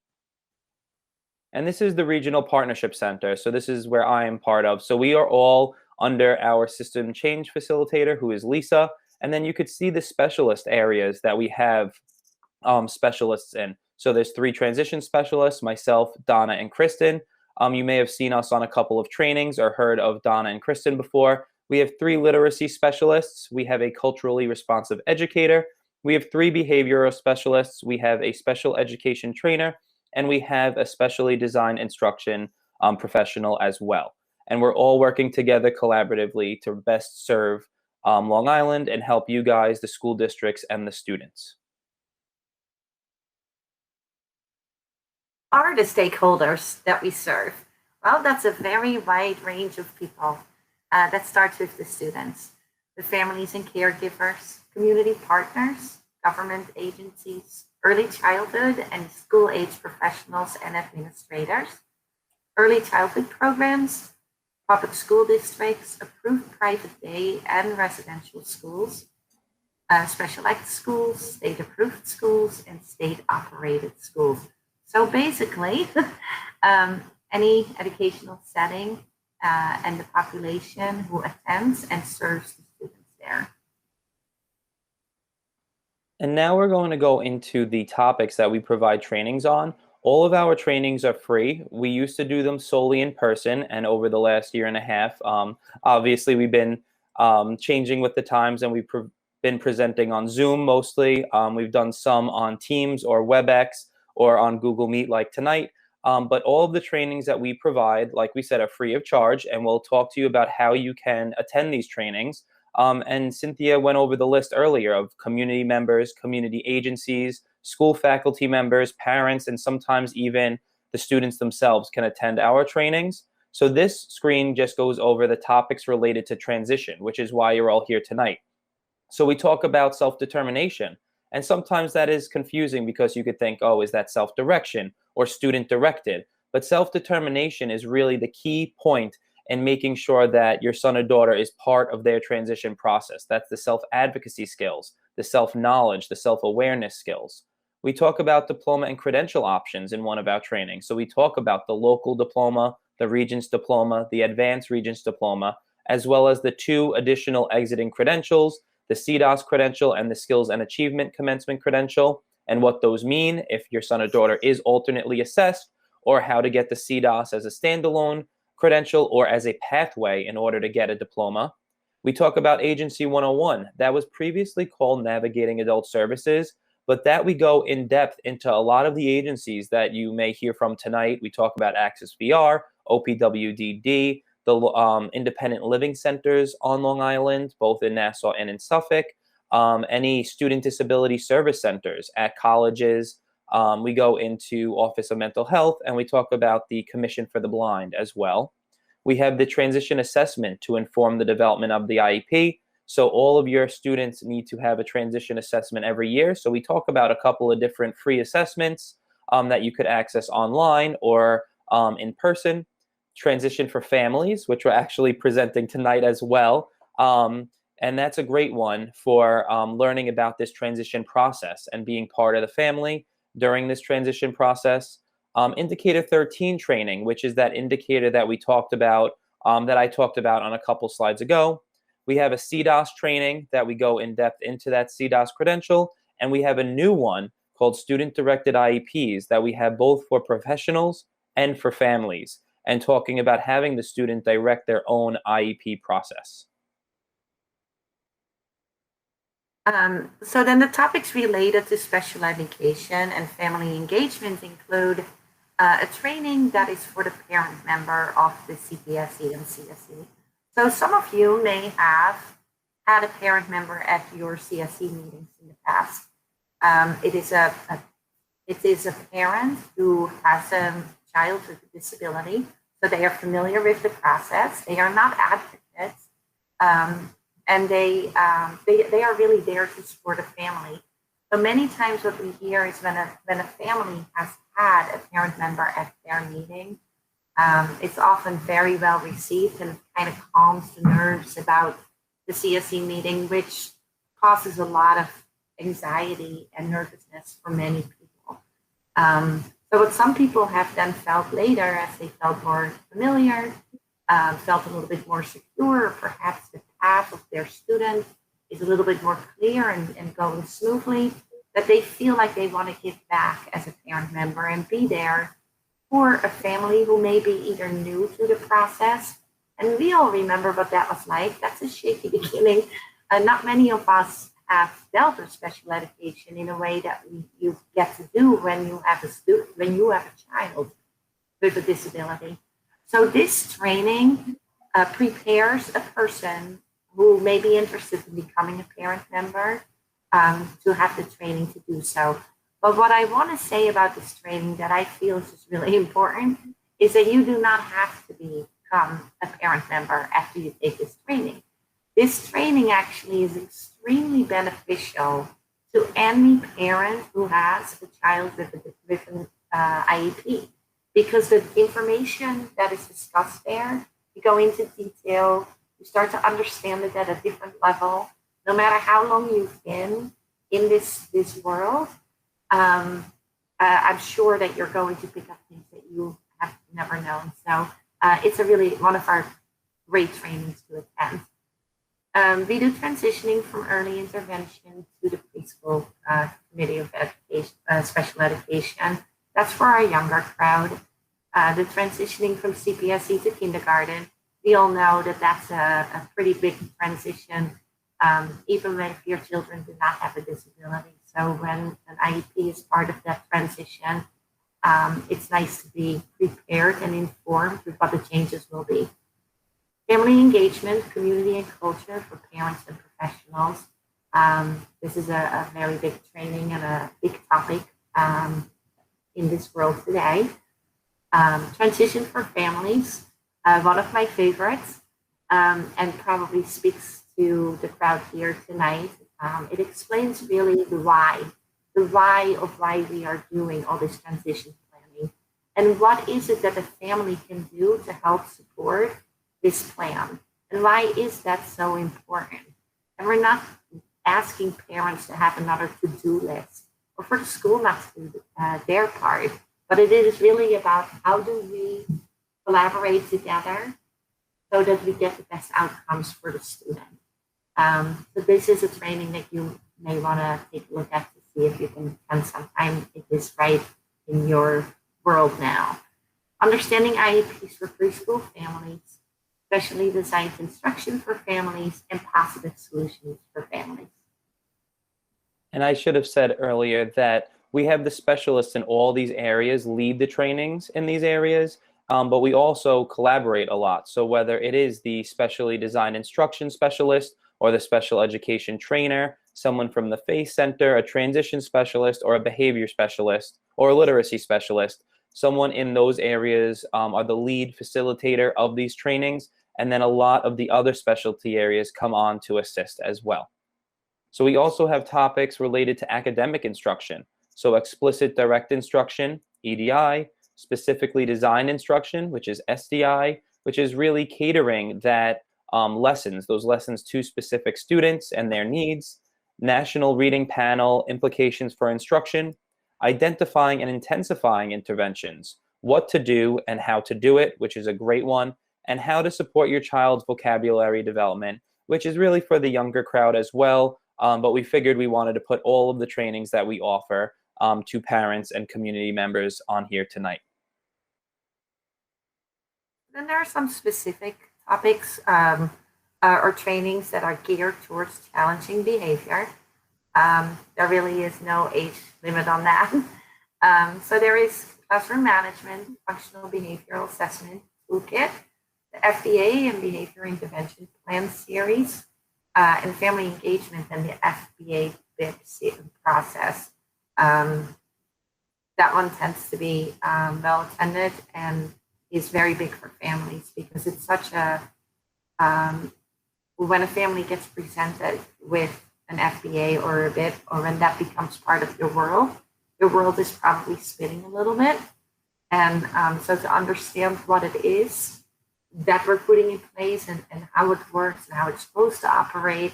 And this is the Regional Partnership Center. So this is where I am part of. So we are all under our system change facilitator, who is Lisa. And then you could see the specialist areas that we have specialists in. So there's 3 transition specialists, myself, Donna, and Kristen. You may have seen us on a couple of trainings or heard of Donna and Kristen before. We have 3 literacy specialists. We have a culturally responsive educator. We have 3 behavioral specialists. We have a special education trainer, and we have a specially designed instruction professional as well. And we're all working together collaboratively to best serve Long Island and help you guys, the school districts, and the students. Are the stakeholders that we serve? Well, that's a very wide range of people. That starts with the students, the families and caregivers, community partners, government agencies, early childhood and school-age professionals and administrators, early childhood programs, public school districts, approved private day and residential schools, special ed schools, state-approved schools, and state-operated schools. So basically, any educational setting and the population who attends and serves the students there. And now we're going to go into the topics that we provide trainings on. All of our trainings are free. We used to do them solely in person, and over the last year and a half, obviously we've been changing with the times, and we've been presenting on Zoom mostly. We've done some on Teams or WebEx or on Google Meet like tonight. But all of the trainings that we provide, like we said, are free of charge, and we'll talk to you about how you can attend these trainings. And Cynthia went over the list earlier of community members, community agencies, school faculty members, parents, and sometimes even the students themselves can attend our trainings. So this screen just goes over the topics related to transition, which is why you're all here tonight. So we talk about self-determination, and sometimes that is confusing because you could think, oh, is that self-direction or student-directed? But self-determination is really the key point in making sure that your son or daughter is part of their transition process. That's the self-advocacy skills, the self-knowledge, the self-awareness skills. We talk about diploma and credential options in one of our trainings. So we talk about the local diploma, the Regents diploma, the advanced Regents diploma, as well as the 2 additional exiting credentials, the CDOS credential and the skills and achievement commencement credential, and what those mean if your son or daughter is alternately assessed, or how to get the CDOS as a standalone credential or as a pathway in order to get a diploma. We talk about Agency 101. That was previously called Navigating Adult Services, but that we go in depth into a lot of the agencies that you may hear from tonight. We talk about Access VR, OPWDD, the independent living centers on Long Island, both in Nassau and in Suffolk, any student disability service centers at colleges. We go into Office of Mental Health, and we talk about the Commission for the Blind as well. We have the transition assessment to inform the development of the IEP. So all of your students need to have a transition assessment every year. So we talk about a couple of different free assessments that you could access online or in person. Transition for families, which we're actually presenting tonight as well. And that's a great one for learning about this transition process and being part of the family during this transition process. Indicator 13 training, which is that indicator that we talked about, that I talked about on a couple slides ago. We have a CDOS training that we go in depth into that CDOS credential. And we have a new one called Student Directed IEPs that we have both for professionals and for families. and talking about having the student direct their own IEP process. So then the topics related to special education and family engagement include a training that is for the parent member of the CPSE and CSE. So some of you may have had a parent member at your CSE meetings in the past. It is a parent who has a child with a disability, so they are familiar with the process. They are not advocates, and they are really there to support a family. So many times what we hear is when a family has had a parent member at their meeting, it's often very well received and kind of calms the nerves about the CSE meeting, which causes a lot of anxiety and nervousness for many people. So what some people have then felt later, as they felt more familiar, felt a little bit more secure, perhaps the path of their student is a little bit more clear and going smoothly, that they feel like they want to give back as a parent member and be there for a family who may be either new to the process. And we all remember what that was like. That's a shaky beginning. Not many of us have dealt with special education in a way that you get to do when you have a child with a disability. So this training prepares a person who may be interested in becoming a parent member to have the training to do so. But what I want to say about this training that I feel is just really important is that you do not have to become a parent member after you take this training. This training actually is extremely beneficial to any parent who has a child with an IEP, because the information that is discussed there, you go into detail, you start to understand it at a different level. No matter how long you've been in this world, I'm sure that you're going to pick up things that you have never known. So it's one of our great trainings to attend. We do transitioning from early intervention to the preschool committee of education, special education. That's for our younger crowd. The transitioning from CPSE to kindergarten, we all know that that's a pretty big transition, even if your children do not have a disability. So when an IEP is part of that transition, it's nice to be prepared and informed with what the changes will be. Family engagement, community and culture for parents and professionals. This is a very big training and a big topic in this world today. Transition for families, one of my favorites, and probably speaks to the crowd here tonight. It explains really the why of why we are doing all this transition planning, and what is it that the family can do to help support this plan, and why is that so important? And we're not asking parents to have another to-do list or for the school not to do their part, but it is really about how do we collaborate together so that we get the best outcomes for the student. So this is a training that you may want to take a look at to see if you can spend some time it is right in your world now. Understanding IEPs for preschool families, specially designed instruction for families and positive solutions for families. And I should have said earlier that we have the specialists in all these areas lead the trainings in these areas, but we also collaborate a lot. So whether it is the specially designed instruction specialist or the special education trainer, someone from the FACE Center, a transition specialist, or a behavior specialist, or a literacy specialist, someone in those areas are the lead facilitator of these trainings, and then a lot of the other specialty areas come on to assist as well. So we also have topics related to academic instruction. So explicit direct instruction, EDI, specifically designed instruction, which is SDI, which is really catering that those lessons to specific students and their needs, national reading panel, implications for instruction, identifying and intensifying interventions, what to do and how to do it, which is a great one, and how to support your child's vocabulary development, which is really for the younger crowd as well, but we figured we wanted to put all of the trainings that we offer to parents and community members on here tonight. Then there are some specific topics or trainings that are geared towards challenging behavior. There really is no age limit on that. So there is classroom management, functional behavioral assessment toolkit, the FBA and behavior intervention plan series, and family engagement and the FBA BIP process. That one tends to be well attended and is very big for families because it's such a, when a family gets presented with an FBA or a BIP, or when that becomes part of your world is probably spinning a little bit. And so to understand what it is that we're putting in place and how it works and how it's supposed to operate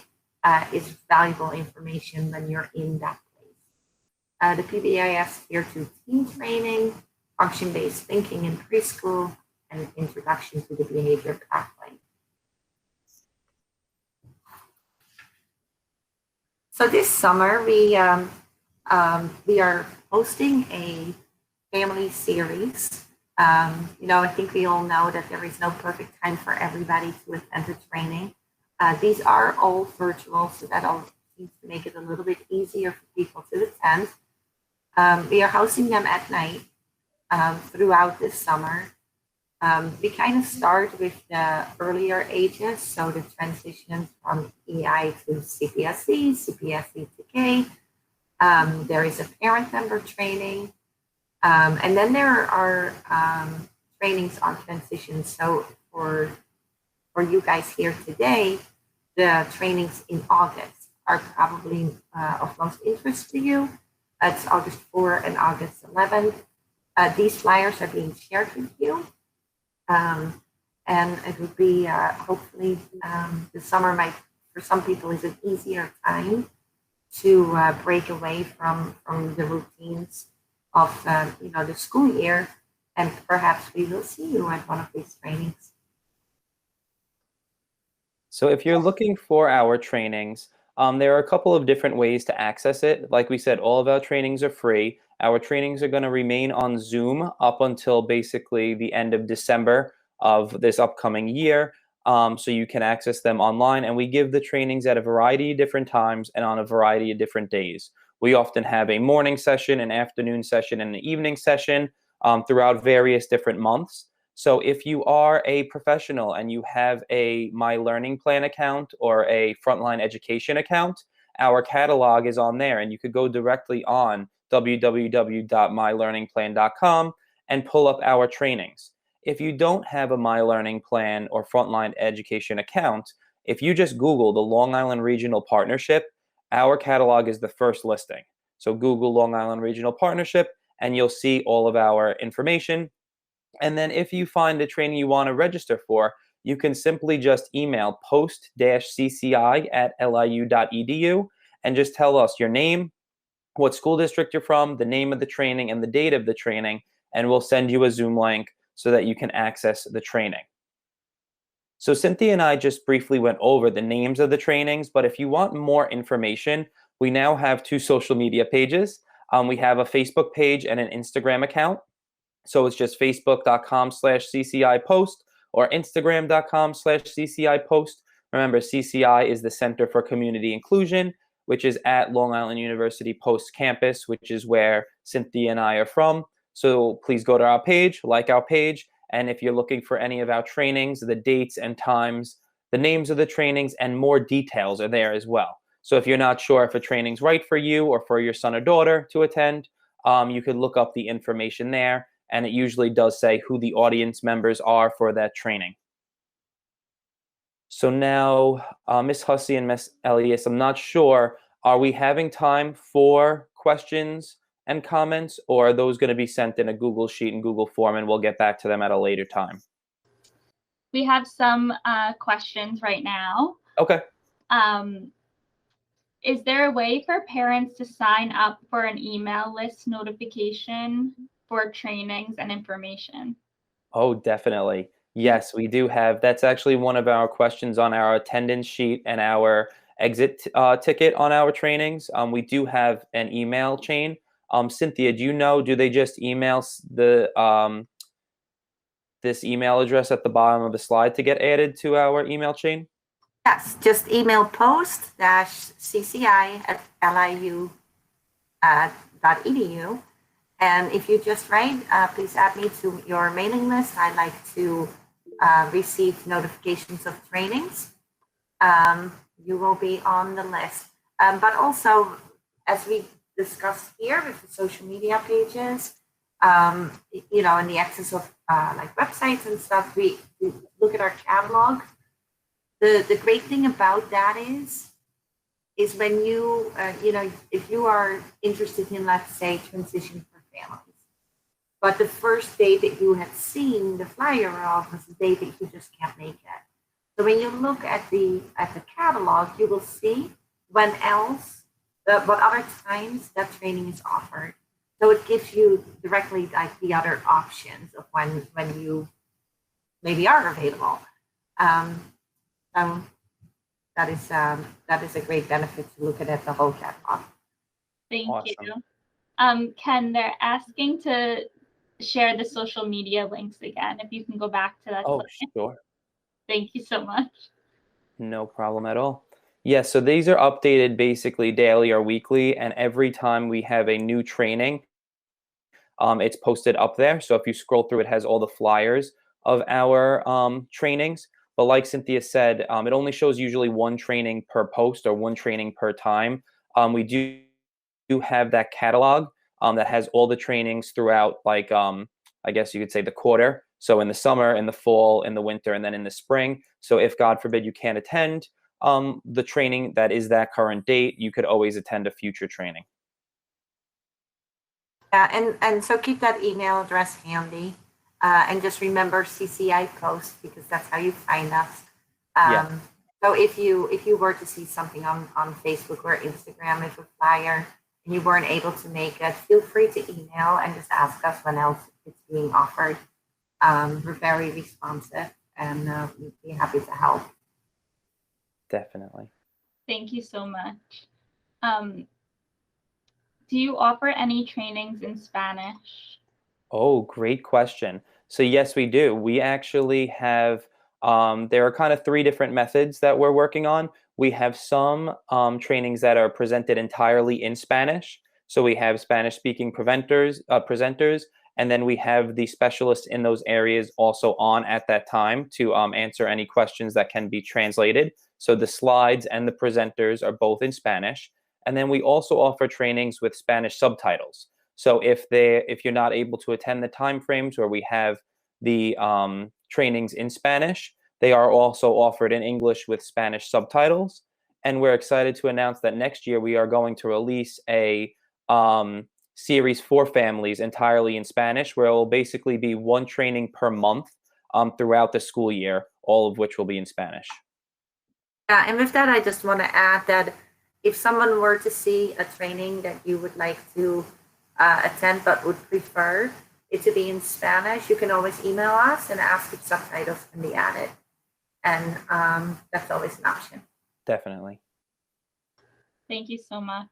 is valuable information when you're in that place. The PBIS Tier 2 teen training, function-based thinking in preschool, and introduction to the behavior pathway. So this summer, we are hosting a family series. I think we all know that there is no perfect time for everybody to attend the training. These are all virtual, so that all seems to make it a little bit easier for people to attend. We are hosting them at night throughout this summer. We kind of start with the earlier ages, so the transition from EI to CPSC, CPSC to K. There is a parent member training, and then there are trainings on transitions. So for you guys here today, the trainings in August are probably of most interest to you. It's August 4 and August 11th. These flyers are being shared with you. And it would be hopefully the summer might, for some people, is an easier time to break away from the routines of the school year, and perhaps we will see you at one of these trainings. So if you're looking for our trainings, there are a couple of different ways to access it. Like we said, all of our trainings are free. Our trainings are going to remain on Zoom up until basically the end of December of this upcoming year. So you can access them online, and we give the trainings at a variety of different times and on a variety of different days. We often have a morning session, an afternoon session, and an evening session throughout various different months. So if you are a professional and you have a My Learning Plan account or a Frontline Education account, our catalog is on there, and you could go directly on www.mylearningplan.com and pull up our trainings. If you don't have a My Learning Plan or Frontline Education account, if you just Google the Long Island Regional Partnership, our catalog is the first listing. So Google Long Island Regional Partnership, and you'll see all of our information. And then if you find a training you want to register for, you can simply just email post-cci@liu.edu and just tell us your name, what school district you're from, the name of the training, and the date of the training, and we'll send you a Zoom link so that you can access the training. So Cynthia and I just briefly went over the names of the trainings, but if you want more information, we now have 2 social media pages. We have a Facebook page and an Instagram account. So it's just facebook.com/CCI post or instagram.com/CCI post. Remember, CCI is the Center for Community Inclusion, which is at Long Island University Post Campus, which is where Cynthia and I are from. So please go to our page, like our page, and if you're looking for any of our trainings, the dates and times, the names of the trainings, and more details are there as well. So if you're not sure if a training's right for you or for your son or daughter to attend, you could look up the information there, and it usually does say who the audience members are for that training. So now, Ms. Hussey and Ms. Elias, I'm not sure, are we having time for questions and comments, or are those going to be sent in a Google Sheet and Google Form, and we'll get back to them at a later time? We have some questions right now. Okay. Is there a way for parents to sign up for an email list notification for trainings and information? Oh, definitely. Yes, we do have. That's actually one of our questions on our attendance sheet and our exit ticket on our trainings. We do have an email chain. Cynthia, do you know, do they just email the this email address at the bottom of the slide to get added to our email chain? Yes, just email post-cci@liu.edu. And if you just write, please add me to your mailing list. I like to receive notifications of trainings. You will be on the list. But also, as we discussed here with the social media pages, you know, and the access of like websites and stuff, we look at our catalog. The great thing about that is when you, you know, if you are interested in, let's say, transition for families, but the first day that you had seen the flyer of was the day that you just can't make it. So when you look at the catalog, you will see when else, what other times that training is offered. So it gives you directly like the other options of when you maybe are available. That is a great benefit to look at the whole catalog. Thank Awesome. you. Ken, they're asking to share the social media links again. If you can go back to that Oh, slide. sure. Thank you so much. No problem at all. Yes, so these are updated basically daily or weekly, and every time we have a new training, it's posted up there. So if you scroll through, it has all the flyers of our trainings. But like Cynthia said, it only shows usually one training per post or one training per time. We do have that catalog that has all the trainings throughout, like I guess you could say the quarter. So in the summer, in the fall, in the winter, and then in the spring. So if God forbid you can't attend the training that is that current date, you could always attend a future training. Yeah, and so keep that email address handy, and just remember CCI post, because that's how you find us. Yeah. So if you were to see something on Facebook or Instagram with a flyer and you weren't able to make it, feel free to email and just ask us when else it's being offered. We're very responsive, and we'd be happy to help. Definitely. Thank you so much. Do you offer any trainings in Spanish? Oh, great question. So yes, we do. We actually have, there are kind of three different methods that we're working on. We have some trainings that are presented entirely in Spanish. So we have Spanish-speaking presenters, and then we have the specialists in those areas also on at that time to answer any questions that can be translated. So the slides and the presenters are both in Spanish. And then we also offer trainings with Spanish subtitles. So if you're not able to attend the timeframes where we have the trainings in Spanish, they are also offered in English with Spanish subtitles. And we're excited to announce that next year we are going to release a series for families entirely in Spanish, where it will basically be one training per month throughout the school year, all of which will be in Spanish. Yeah, and with that, I just want to add that if someone were to see a training that you would like to attend but would prefer it to be in Spanish, you can always email us and ask if subtitles can be added. And that's always an option. Definitely. Thank you so much.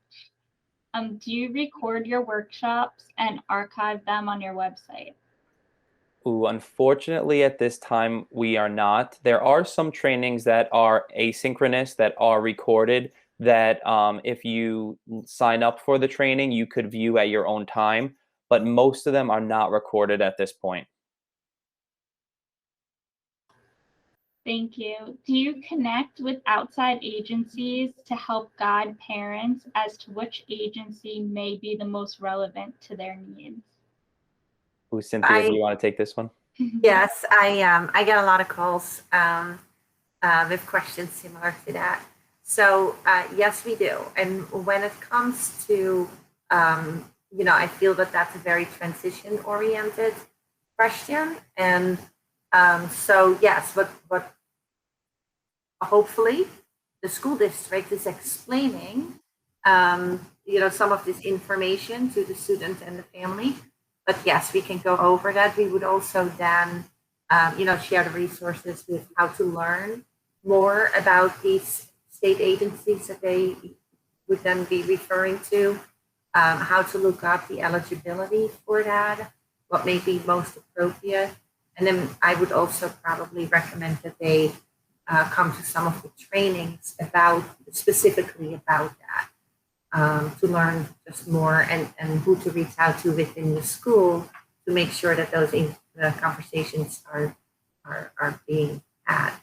Do you record your workshops and archive them on your website? Ooh, unfortunately, at this time, we are not. There are some trainings that are asynchronous that are recorded that if you sign up for the training, you could view at your own time, but most of them are not recorded at this point. Thank you. Do you connect with outside agencies to help guide parents as to which agency may be the most relevant to their needs? Ooh, Cynthia, do you want to take this one? Yes, I get a lot of calls with questions similar to that. So yes, we do. And when it comes to, you know, I feel that that's a very transition-oriented question. And so yes, what hopefully the school district is explaining, you know, some of this information to the student and the family. But yes, we can go over that. We would also then, you know, share the resources with how to learn more about these state agencies that they would then be referring to, how to look up the eligibility for that, what may be most appropriate. And then I would also probably recommend that they come to some of the trainings specifically about that, to learn just more and who to reach out to within the school to make sure that the conversations are being had.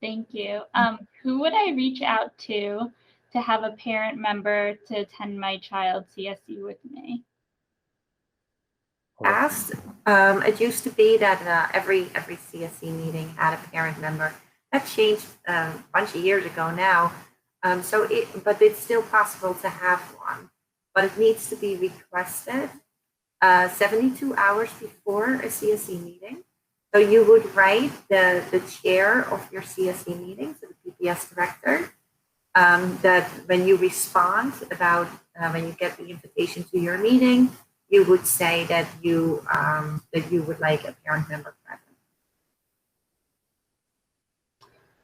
Thank you. Who would I reach out to have a parent member to attend my child's CSE with me? It used to be that every CSE meeting had a parent member. That changed a bunch of years ago now. But it's still possible to have one, but it needs to be requested 72 hours before a CSE meeting. So you would write the chair of your CSE meeting, so the PPS director, that when you respond about when you get the invitation to your meeting, you would say that you would like a parent member present.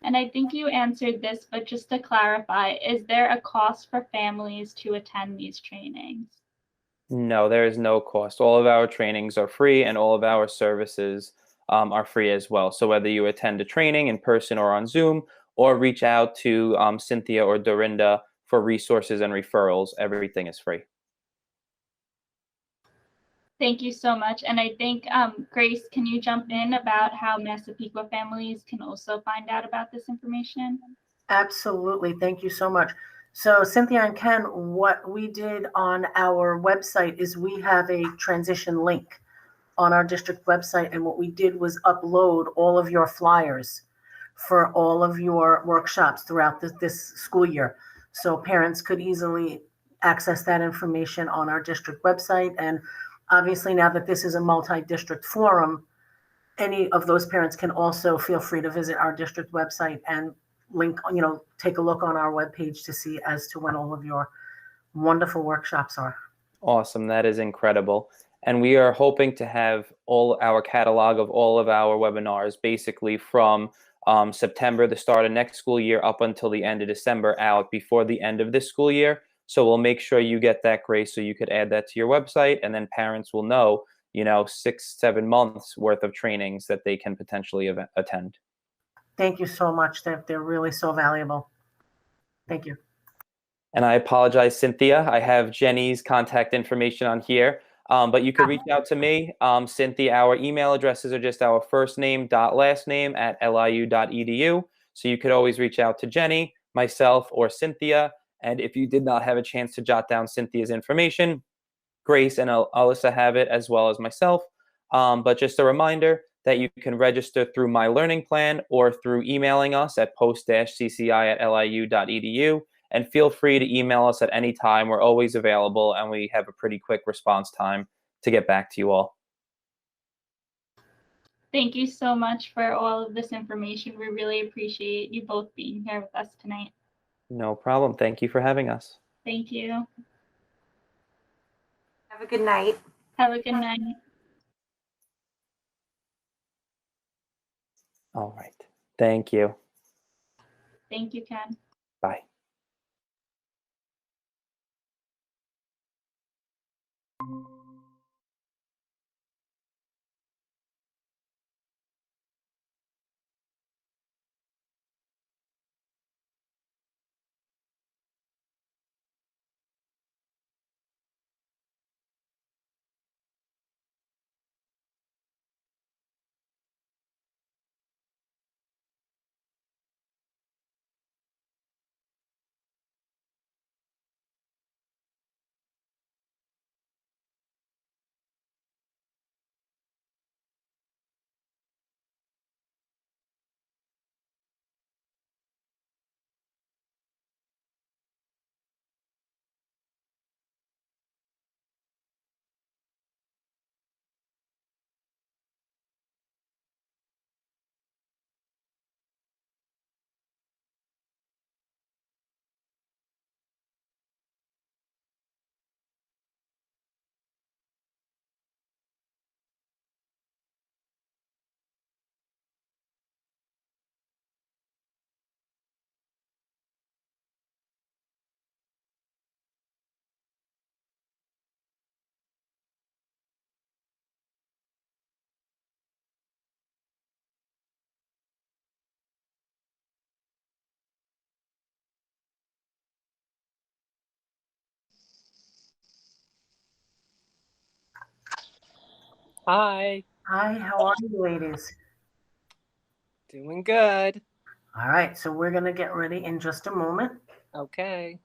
And I think you answered this, but just to clarify, is there a cost for families to attend these trainings? No, there is no cost. All of our trainings are free, and all of our services are free as well. So whether you attend a training in person or on Zoom, or reach out to Cynthia or Dorinda for resources and referrals, everything is free. Thank you so much. And I think, Grace, can you jump in about how Massapequa families can also find out about this information? Absolutely. Thank you so much. So Cynthia and Ken, what we did on our website is we have a transition link on our district website. And what we did was upload all of your flyers for all of your workshops throughout this school year. So parents could easily access that information on our district website. And obviously, now that this is a multi-district forum, any of those parents can also feel free to visit our district website and take a look on our webpage to see as to when all of your wonderful workshops are. Awesome. That is incredible. And we are hoping to have all our catalog of all of our webinars basically from September, the start of next school year, up until the end of December, out before the end of this school year. So we'll make sure you get that, Grace, so you could add that to your website, and then parents will know, 6-7 months worth of trainings that they can potentially attend. Thank you so much. They're really so valuable. Thank you. And I apologize, Cynthia. I have Jenny's contact information on here, but you could reach out to me. Cynthia, our email addresses are just our first name dot last name at liu.edu. So you could always reach out to Jenny, myself, or Cynthia. And if you did not have a chance to jot down Cynthia's information, Grace and Alyssa have it, as well as myself. But just a reminder that you can register through My Learning Plan or through emailing us at post-cci@liu.edu. And feel free to email us at any time. We're always available, and we have a pretty quick response time to get back to you all. Thank you so much for all of this information. We really appreciate you both being here with us tonight. No problem. Thank you for having us. Thank you. Have a good night. Have a good night. All right. Thank you. Thank you, Ken. Bye. Hi, Hi, how are you, ladies? doing good. All right, so we're going to get ready in just a moment. Okay.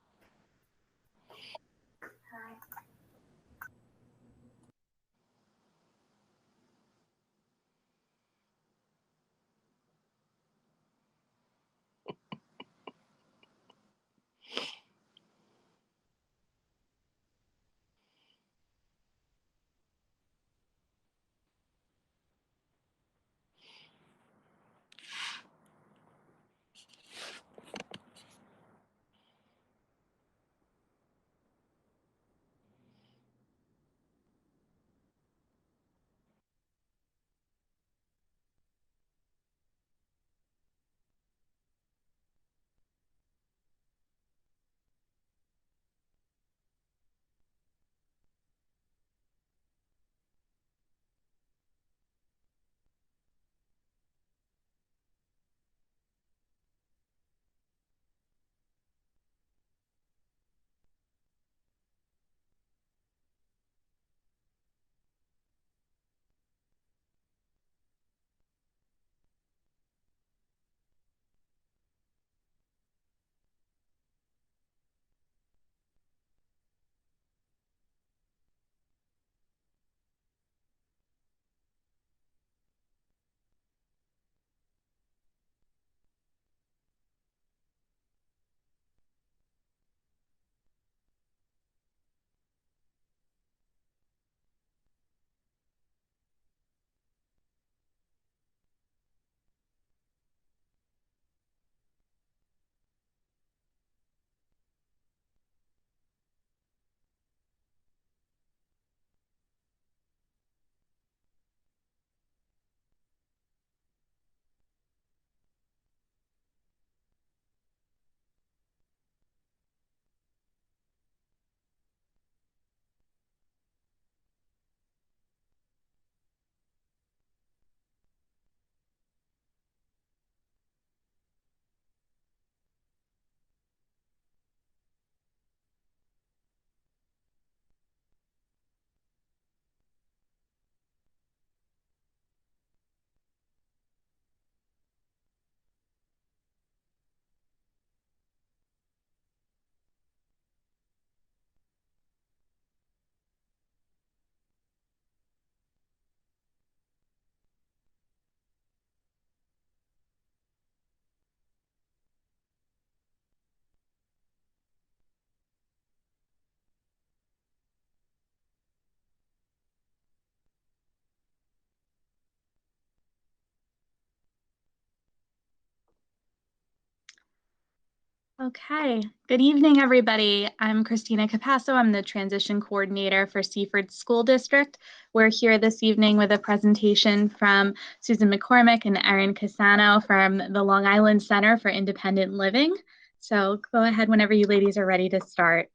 Okay, good evening, everybody. I'm Christina Capasso. I'm the transition coordinator for Seaford School District. We're here this evening with a presentation from Susan McCormick and Erin Casano from the Long Island Center for Independent Living. So go ahead whenever you ladies are ready to start.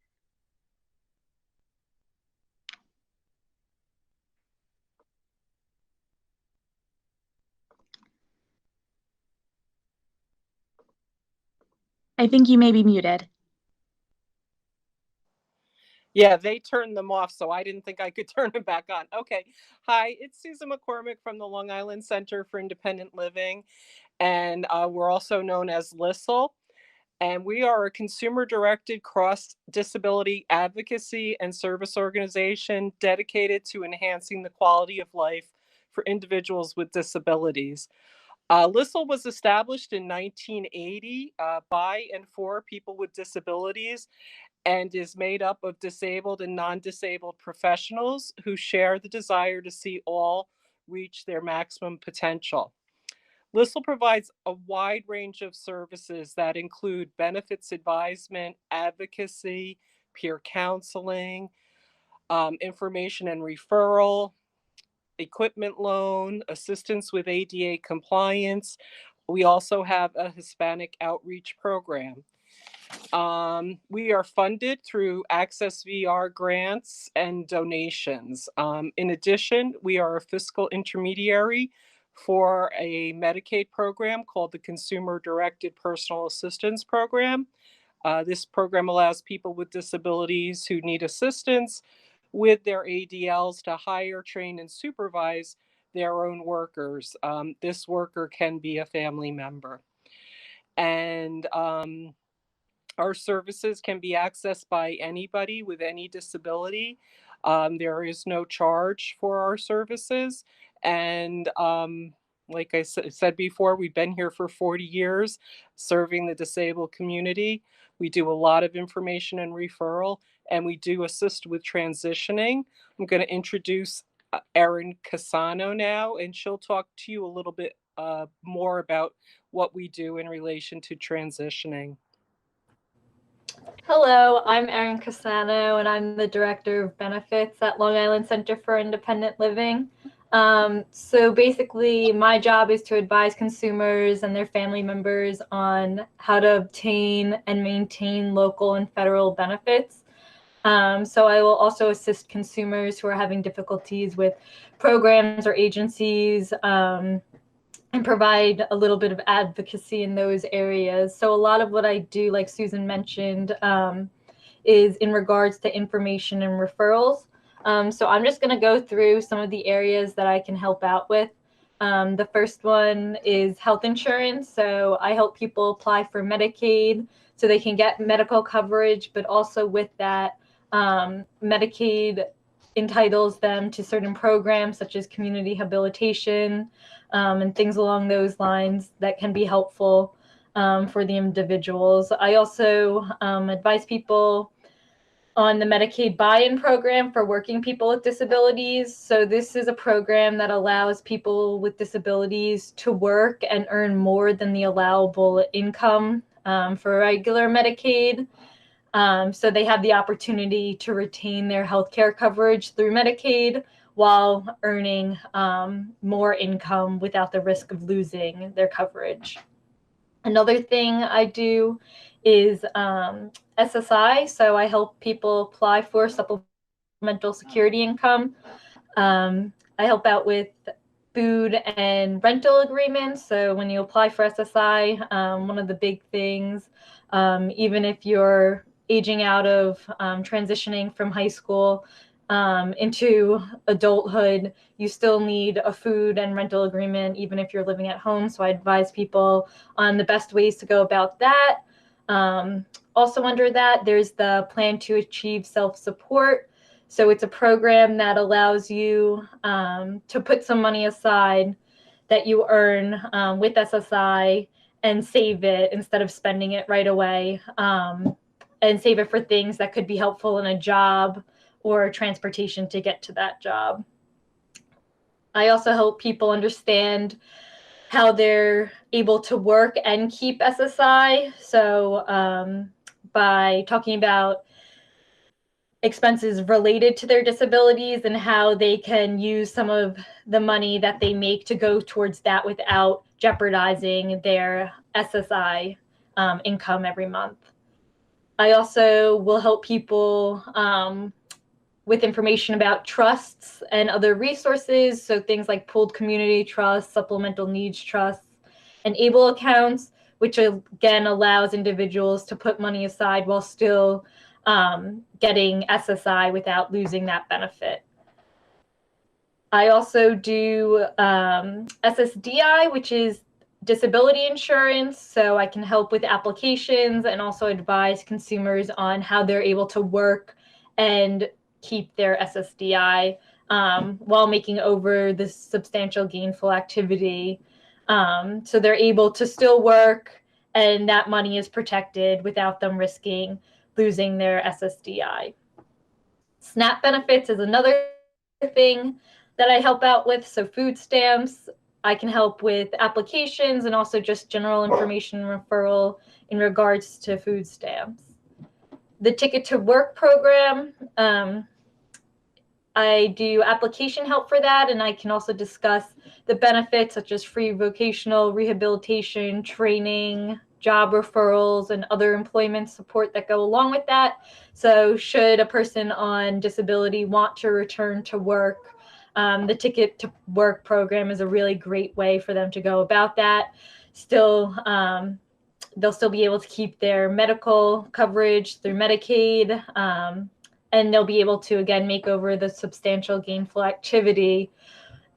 I think you may be muted. Yeah, they turned them off, so I didn't think I could turn them back on. Okay. Hi, it's Susan McCormick from the Long Island Center for Independent Living, and we're also known as LISL. And we are a consumer-directed cross-disability advocacy and service organization dedicated to enhancing the quality of life for individuals with disabilities. LISL was established in 1980 by and for people with disabilities and is made up of disabled and non-disabled professionals who share the desire to see all reach their maximum potential. LISL provides a wide range of services that include benefits advisement, advocacy, peer counseling, information and referral, equipment loan, assistance with ADA compliance. We also have a Hispanic outreach program. We are funded through Access VR grants and donations. In addition, we are a fiscal intermediary for a Medicaid program called the Consumer Directed Personal Assistance Program. This program allows people with disabilities who need assistance with their ADLs to hire, train, and supervise their own workers. This worker can be a family member. And our services can be accessed by anybody with any disability. There is no charge for our services. And like I said before, we've been here for 40 years serving the disabled community. We do a lot of information and referral, and we do assist with transitioning. I'm going to introduce Erin Casano now, and she'll talk to you a little bit more about what we do in relation to transitioning. Hello, I'm Erin Casano, and I'm the Director of Benefits at Long Island Center for Independent Living. So basically, my job is to advise consumers and their family members on how to obtain and maintain local and federal benefits. So I will also assist consumers who are having difficulties with programs or agencies, and provide a little bit of advocacy in those areas. So a lot of what I do, like Susan mentioned, is in regards to information and referrals. So I'm just going to go through some of the areas that I can help out with. The first one is health insurance. So I help people apply for Medicaid so they can get medical coverage, but also with that, Medicaid entitles them to certain programs such as community habilitation, and things along those lines that can be helpful for the individuals. I also advise people on the Medicaid buy-in program for working people with disabilities. So this is a program that allows people with disabilities to work and earn more than the allowable income for regular Medicaid. So they have the opportunity to retain their healthcare coverage through Medicaid while earning more income without the risk of losing their coverage. Another thing I do is SSI. So I help people apply for supplemental security income. I help out with food and rental agreements. So when you apply for SSI, one of the big things, even if you're aging out of transitioning from high school into adulthood, you still need a food and rental agreement, even if you're living at home. So I advise people on the best ways to go about that. Also under that, there's the Plan to Achieve Self-Support. So it's a program that allows you to put some money aside that you earn with SSI and save it instead of spending it right away, and save it for things that could be helpful in a job or transportation to get to that job. I also help people understand how they're able to work and keep SSI. So by talking about expenses related to their disabilities and how they can use some of the money that they make to go towards that without jeopardizing their SSI income every month. I also will help people with information about trusts and other resources. So things like pooled community trusts, supplemental needs trusts, and ABLE accounts, which again allows individuals to put money aside while still getting SSI without losing that benefit. I also do SSDI, which is disability insurance. So I can help with applications and also advise consumers on how they're able to work and keep their SSDI while making over this substantial gainful activity. So they're able to still work and that money is protected without them risking losing their SSDI. SNAP benefits is another thing that I help out with. So food stamps, I can help with applications and also just general information referral in regards to food stamps. The Ticket to Work program, I do application help for that, and I can also discuss the benefits such as free vocational rehabilitation, training, job referrals, and other employment support that go along with that. So should a person on disability want to return to work, the Ticket to Work program is a really great way for them to go about that. Still, they'll still be able to keep their medical coverage through Medicaid, and they'll be able to, again, make over the substantial gainful activity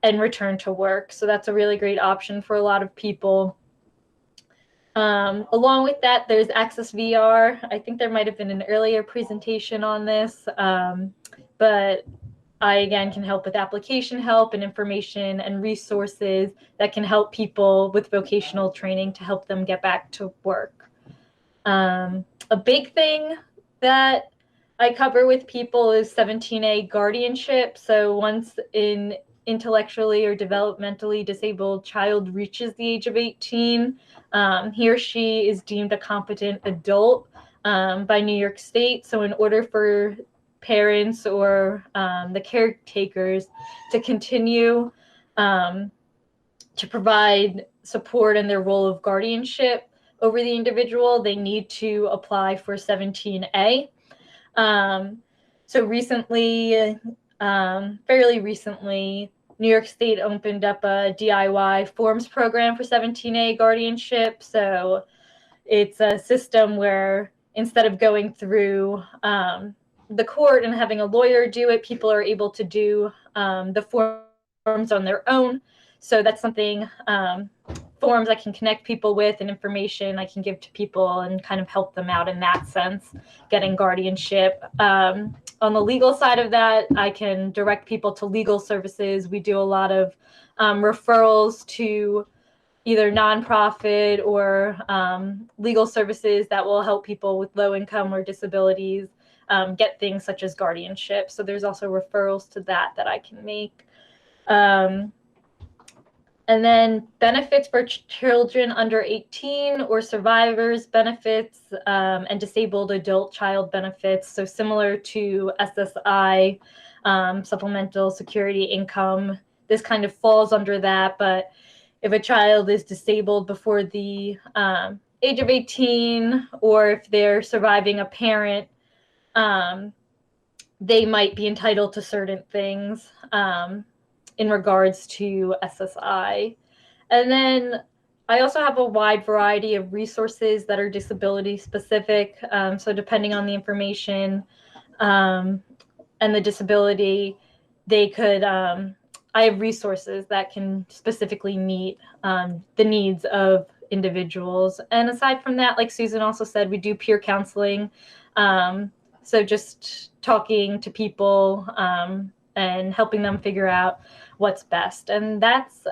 and return to work. So that's a really great option for a lot of people. Along with that, there's Access VR. I think there might have been an earlier presentation on this, but I, again, can help with application help and information and resources that can help people with vocational training to help them get back to work. A big thing that I cover with people is 17A guardianship. So once an intellectually or developmentally disabled child reaches the age of 18, he or she is deemed a competent adult by New York State. So in order for parents or the caretakers to continue to provide support in their role of guardianship over the individual, they need to apply for 17A. So recently, fairly recently, New York State opened up a DIY forms program for 17A guardianship. So it's a system where instead of going through the court and having a lawyer do it, people are able to do the forms on their own. So that's something, forms I can connect people with and information I can give to people and kind of help them out in that sense, getting guardianship. On the legal side of that, I can direct people to legal services. We do a lot of referrals to either nonprofit or legal services that will help people with low income or disabilities get things such as guardianship. So there's also referrals to that I can make. And then benefits for children under 18 or survivors benefits and disabled adult child benefits. So similar to SSI, supplemental security income, this kind of falls under that. But if a child is disabled before the age of 18, or if they're surviving a parent, they might be entitled to certain things in regards to SSI. And then I also have a wide variety of resources that are disability specific. So depending on the information and the disability, they could, I have resources that can specifically meet the needs of individuals. And aside from that, like Susan also said, we do peer counseling. So just talking to people and helping them figure out what's best. And that's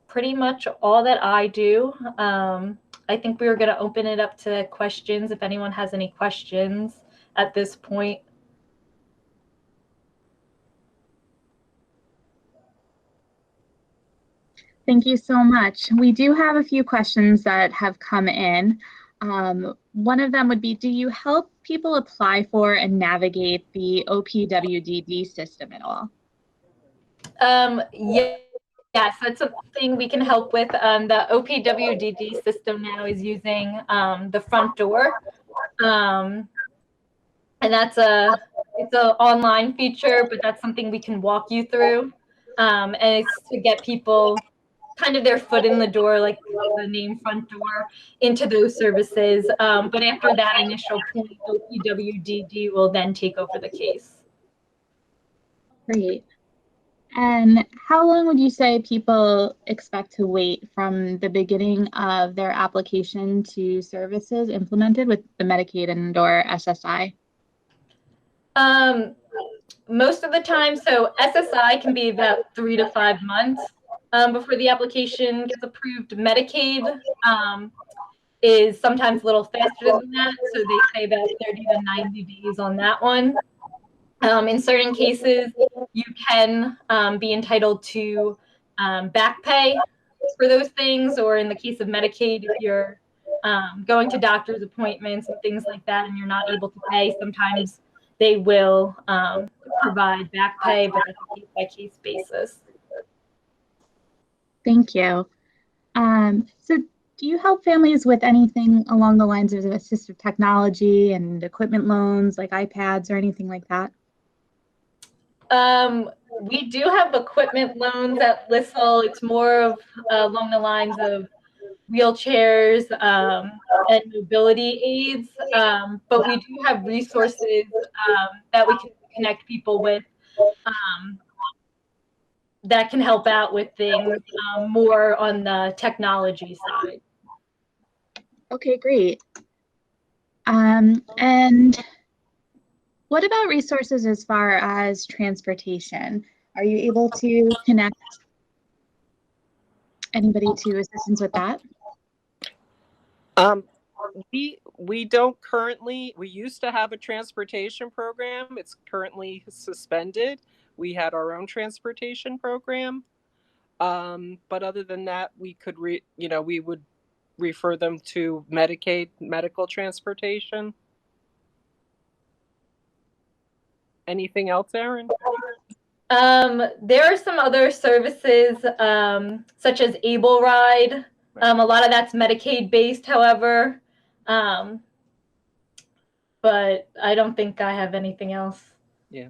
pretty much all that I do. I think we were going to open it up to questions if anyone has any questions at this point. Thank you so much. We do have a few questions that have come in. One of them would be, do you help people apply for and navigate the OPWDD system at all? Yes, that's something we can help with. The OPWDD system now is using the front door. And it's an online feature, but that's something we can walk you through. And it's to get people kind of their foot in the door, like the name front door, into those services. But after that initial point, OPWDD will then take over the case. Great. And how long would you say people expect to wait from the beginning of their application to services implemented with the Medicaid and or SSI? Most of the time, so SSI can be about 3 to 5 months before the application gets approved. Medicaid is sometimes a little faster than that, so they say about 30 to 90 days on that one. In certain cases, you can be entitled to back pay for those things, or in the case of Medicaid, if you're going to doctor's appointments and things like that and you're not able to pay, sometimes they will provide back pay, but that's a case-by-case basis. Thank you. So do you help families with anything along the lines of assistive technology and equipment loans like iPads or anything like that? We do have equipment loans at Lissel. It's more of along the lines of wheelchairs and mobility aids, but we do have resources that we can connect people with that can help out with things more on the technology side. Okay, great. And what about resources as far as transportation? Are you able to connect anybody to assistance with that? We don't currently. We used to have a transportation program. It's currently suspended. We had our own transportation program, but other than that, we could we would refer them to Medicaid medical transportation. Anything else, Erin? There are some other services such as Able Ride. A lot of that's Medicaid based, however, but I don't think I have anything else. Yeah.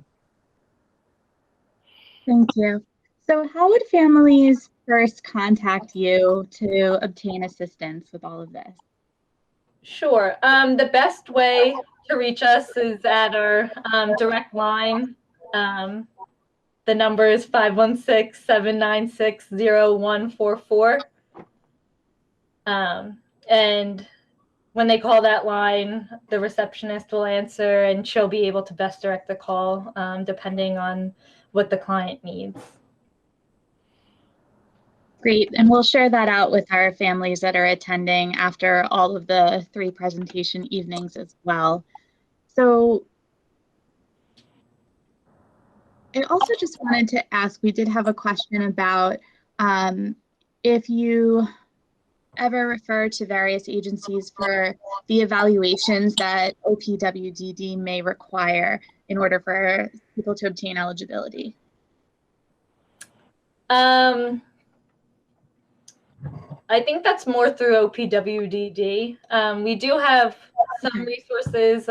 Thank you. So how would families first contact you to obtain assistance with all of this? Sure. The best way to reach us is at our direct line. The number is 516-796-0144. And when they call that line, the receptionist will answer and she'll be able to best direct the call depending on what the client needs. Great, and we'll share that out with our families that are attending after all of the 3 presentation evenings as well. So I also just wanted to ask, we did have a question about if you ever refer to various agencies for the evaluations that OPWDD may require in order for people to obtain eligibility. I think that's more through OPWDD. We do have some resources.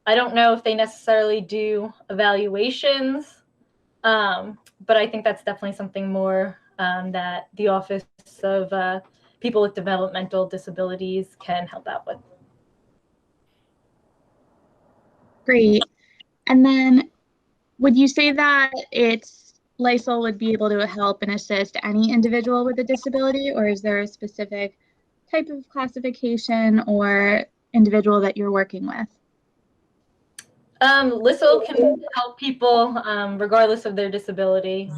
I don't know if they necessarily do evaluations, but I think that's definitely something more that the Office of People with Developmental Disabilities can help out with. Great. And then would you say that Lysol would be able to help and assist any individual with a disability, or is there a specific type of classification or individual that you're working with? Lysol can help people regardless of their disability.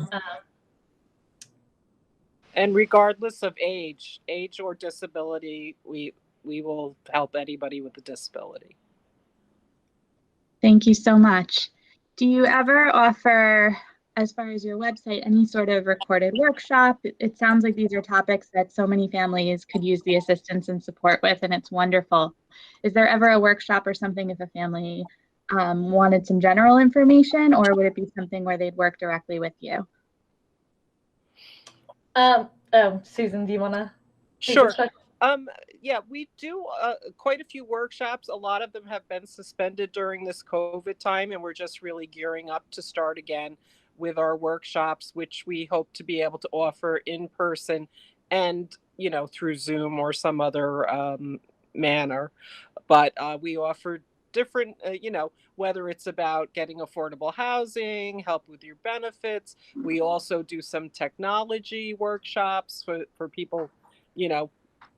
And regardless of age or disability, we will help anybody with a disability. Thank you so much. Do you ever offer, as far as your website, any sort of recorded workshop? It sounds like these are topics that so many families could use the assistance and support with, and it's wonderful. Is there ever a workshop or something if a family wanted some general information, or would it be something where they'd work directly with you? Susan, do you want to? Sure. Yeah, we do quite a few workshops. A lot of them have been suspended during this COVID time, and we're just really gearing up to start again with our workshops, which we hope to be able to offer in person and, through Zoom or some other manner. But we offer different, whether it's about getting affordable housing, help with your benefits. We also do some technology workshops for people,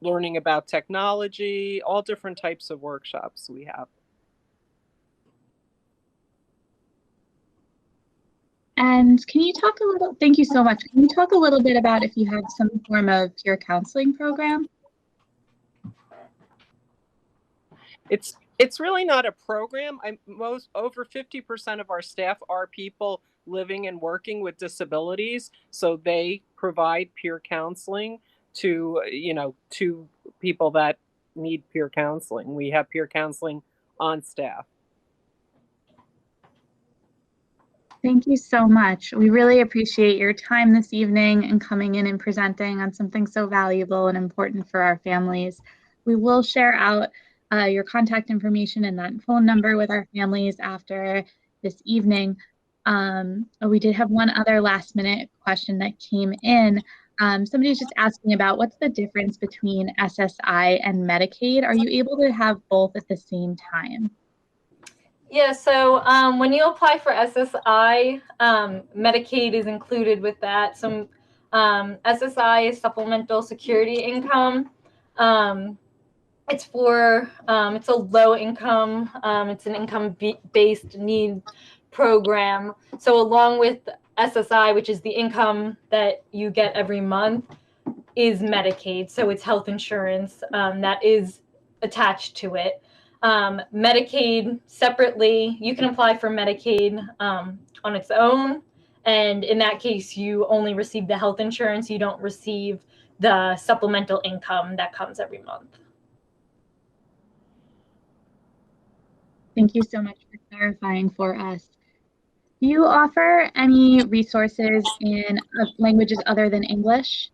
learning about technology, all different types of workshops we have. And can you talk a little, thank you so much. Can you talk a little bit about if you have some form of peer counseling program? It's really not a program. Over 50% of our staff are people living and working with disabilities, so they provide peer counseling to people that need peer counseling. We have peer counseling on staff. Thank you so much. We really appreciate your time this evening and coming in and presenting on something so valuable and important for our families. We will share out your contact information and that phone number with our families after this evening. We did have one other last minute question that came in. Somebody's just asking about what's the difference between SSI and Medicaid? Are you able to have both at the same time? Yeah, so when you apply for SSI, Medicaid is included with that. Some SSI is supplemental security income. It's for it's a low income. It's an income-based need program. So along with SSI, which is the income that you get every month, is Medicaid. So it's health insurance that is attached to it. Medicaid separately, you can apply for Medicaid on its own. And in that case, you only receive the health insurance. You don't receive the supplemental income that comes every month. Thank you so much for clarifying for us. Do you offer any resources in languages other than English?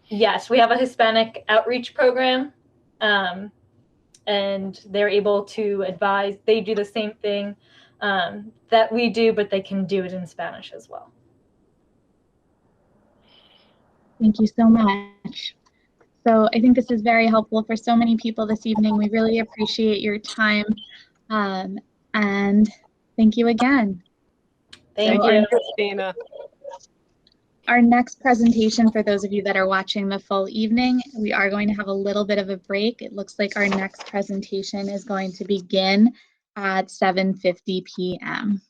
Yes, we have a Hispanic outreach program, and they're able to advise. They do the same thing that we do, but they can do it in Spanish as well. Thank you so much. So I think this is very helpful for so many people this evening. We really appreciate your time, and thank you again. Thank So you. Christina. Our next presentation, for those of you that are watching the full evening, we are going to have a little bit of a break. It looks like our next presentation is going to begin at 7:50 p.m.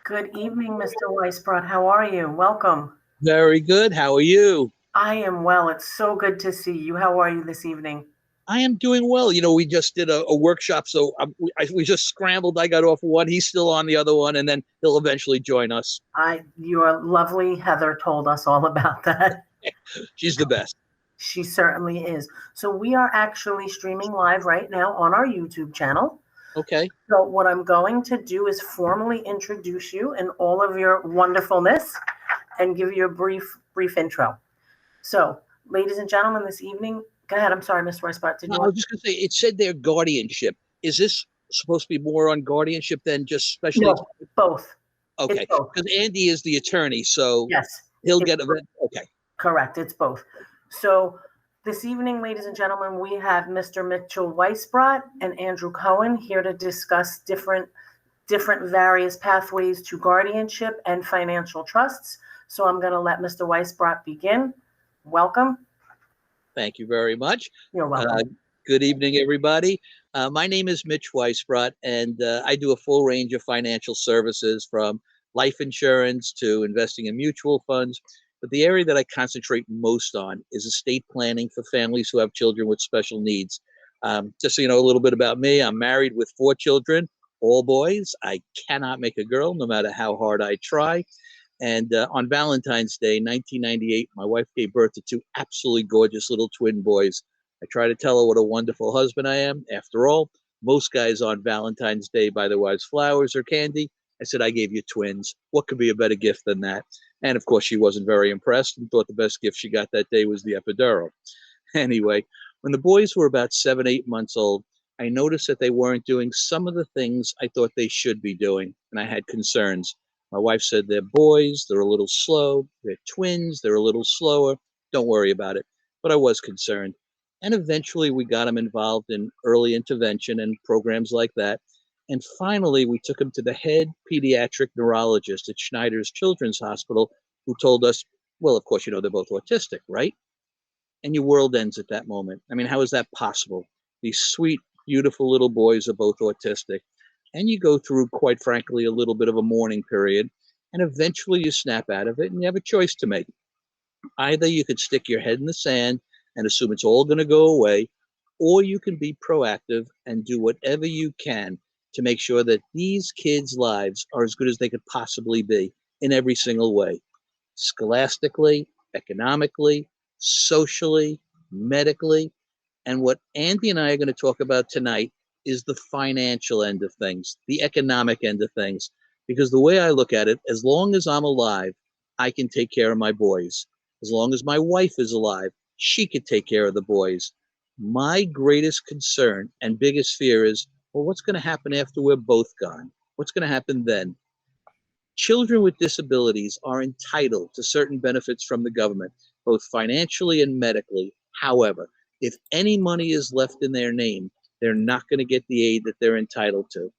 Good evening, Mr. Weisbrot. How are you? Welcome. Very good. How are you? I am well. It's so good to see you. How are you this evening? I am doing well. You know, we just did a workshop, so we just scrambled. I got off one. He's still on the other one, and then he'll eventually join us. Your lovely Heather told us all about that. She's the best. She certainly is. So we are actually streaming live right now on our YouTube channel. Okay. So what I'm going to do is formally introduce you in all of your wonderfulness and give you a brief intro. So, ladies and gentlemen, this evening, go ahead. I'm sorry, Ms. Weisbrot. No, I was just going to say, it said there guardianship. Is this supposed to be more on guardianship than just special? No, both. Okay, because Andy is the attorney, so yes, he'll get a okay. Correct. It's both. So this evening, ladies and gentlemen, we have Mr. Mitchell Weisbrot and Andrew Cohen here to discuss different various pathways to guardianship and financial trusts. So I'm going to let Mr. Weisbrot begin. Welcome. Thank you very much. You're welcome. Good evening, everybody. My name is Mitch Weisbrot, and I do a full range of financial services from life insurance to investing in mutual funds. But the area that I concentrate most on is estate planning for families who have children with special needs. Just so you know a little bit about me, I'm married with 4 children, all boys. I cannot make a girl, no matter how hard I try. And on Valentine's Day, 1998, my wife gave birth to 2 absolutely gorgeous little twin boys. I try to tell her what a wonderful husband I am. After all, most guys on Valentine's Day buy their wives flowers or candy. I said, I gave you twins. What could be a better gift than that? And of course, she wasn't very impressed and thought the best gift she got that day was the epidural. Anyway, when the boys were about 7, 8 months old, I noticed that they weren't doing some of the things I thought they should be doing, and I had concerns. My wife said, they're boys, they're a little slow, they're twins, they're a little slower, don't worry about it. But I was concerned. And eventually we got them involved in early intervention and programs like that. And finally, we took him to the head pediatric neurologist at Schneider's Children's Hospital, who told us, well, of course, you know, they're both autistic, right? And your world ends at that moment. I mean, how is that possible? These sweet, beautiful little boys are both autistic. And you go through, quite frankly, a little bit of a mourning period. And eventually you snap out of it and you have a choice to make. Either you could stick your head in the sand and assume it's all going to go away, or you can be proactive and do whatever you can to make sure that these kids' lives are as good as they could possibly be in every single way. Scholastically, economically, socially, medically. And what Andy and I are going to talk about tonight is the financial end of things, the economic end of things. Because the way I look at it, as long as I'm alive, I can take care of my boys. As long as my wife is alive, she could take care of the boys. My greatest concern and biggest fear is, well, what's going to happen after we're both gone? What's going to happen then? Children with disabilities are entitled to certain benefits from the government, both financially and medically. However, if any money is left in their name, they're not going to get the aid that they're entitled to.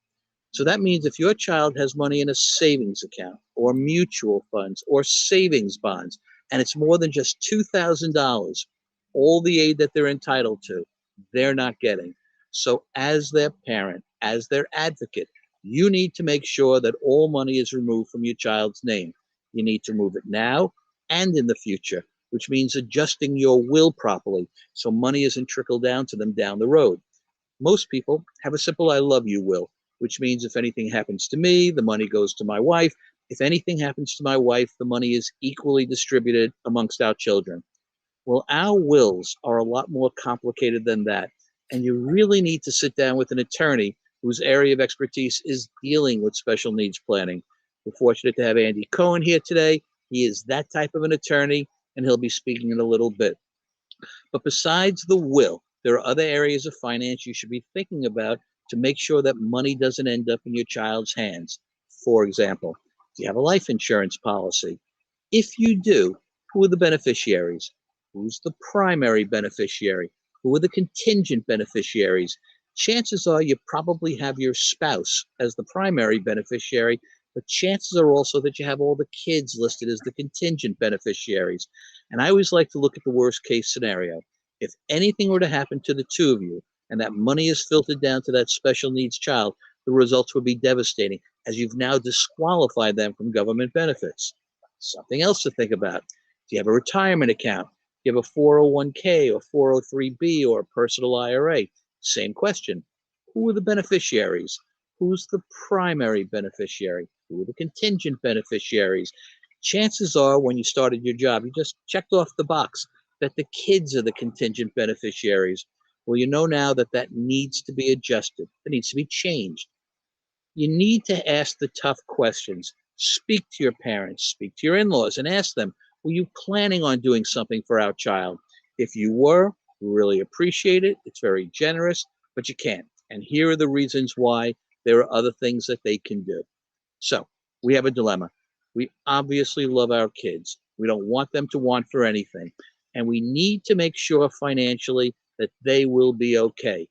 So that means if your child has money in a savings account or mutual funds or savings bonds, and it's more than just $2,000, all the aid that they're entitled to, they're not getting. So as their parent, as their advocate, you need to make sure that all money is removed from your child's name. You need to remove it now and in the future, which means adjusting your will properly so money isn't trickled down to them down the road. Most people have a simple I love you will, which means if anything happens to me, the money goes to my wife. If anything happens to my wife, the money is equally distributed amongst our children. Well, our wills are a lot more complicated than that. And you really need to sit down with an attorney whose area of expertise is dealing with special needs planning. We're fortunate to have Andy Cohen here today. He is that type of an attorney, and he'll be speaking in a little bit. But besides the will, there are other areas of finance you should be thinking about to make sure that money doesn't end up in your child's hands. For example, do you have a life insurance policy? If you do, who are the beneficiaries? Who's the primary beneficiary? Who are the contingent beneficiaries? Chances are you probably have your spouse as the primary beneficiary, but chances are also that you have all the kids listed as the contingent beneficiaries. And I always like to look at the worst case scenario. If anything were to happen to the two of you, and that money is filtered down to that special needs child, the results would be devastating, as you've now disqualified them from government benefits. Something else to think about. Do you have a retirement account? Do you have a 401k or 403b or a personal IRA? Same question. Who are the beneficiaries? Who's the primary beneficiary? Who are the contingent beneficiaries? Chances are when you started your job, you just checked off the box that the kids are the contingent beneficiaries. Well, you know now that that needs to be adjusted. It needs to be changed. You need to ask the tough questions. Speak to your parents, speak to your in-laws, and ask them, were you planning on doing something for our child? If you were, we really appreciate it. It's very generous, but you can't. And here are the reasons why. There are other things that they can do. So we have a dilemma. We obviously love our kids. We don't want them to want for anything. And we need to make sure financially that they will be okay.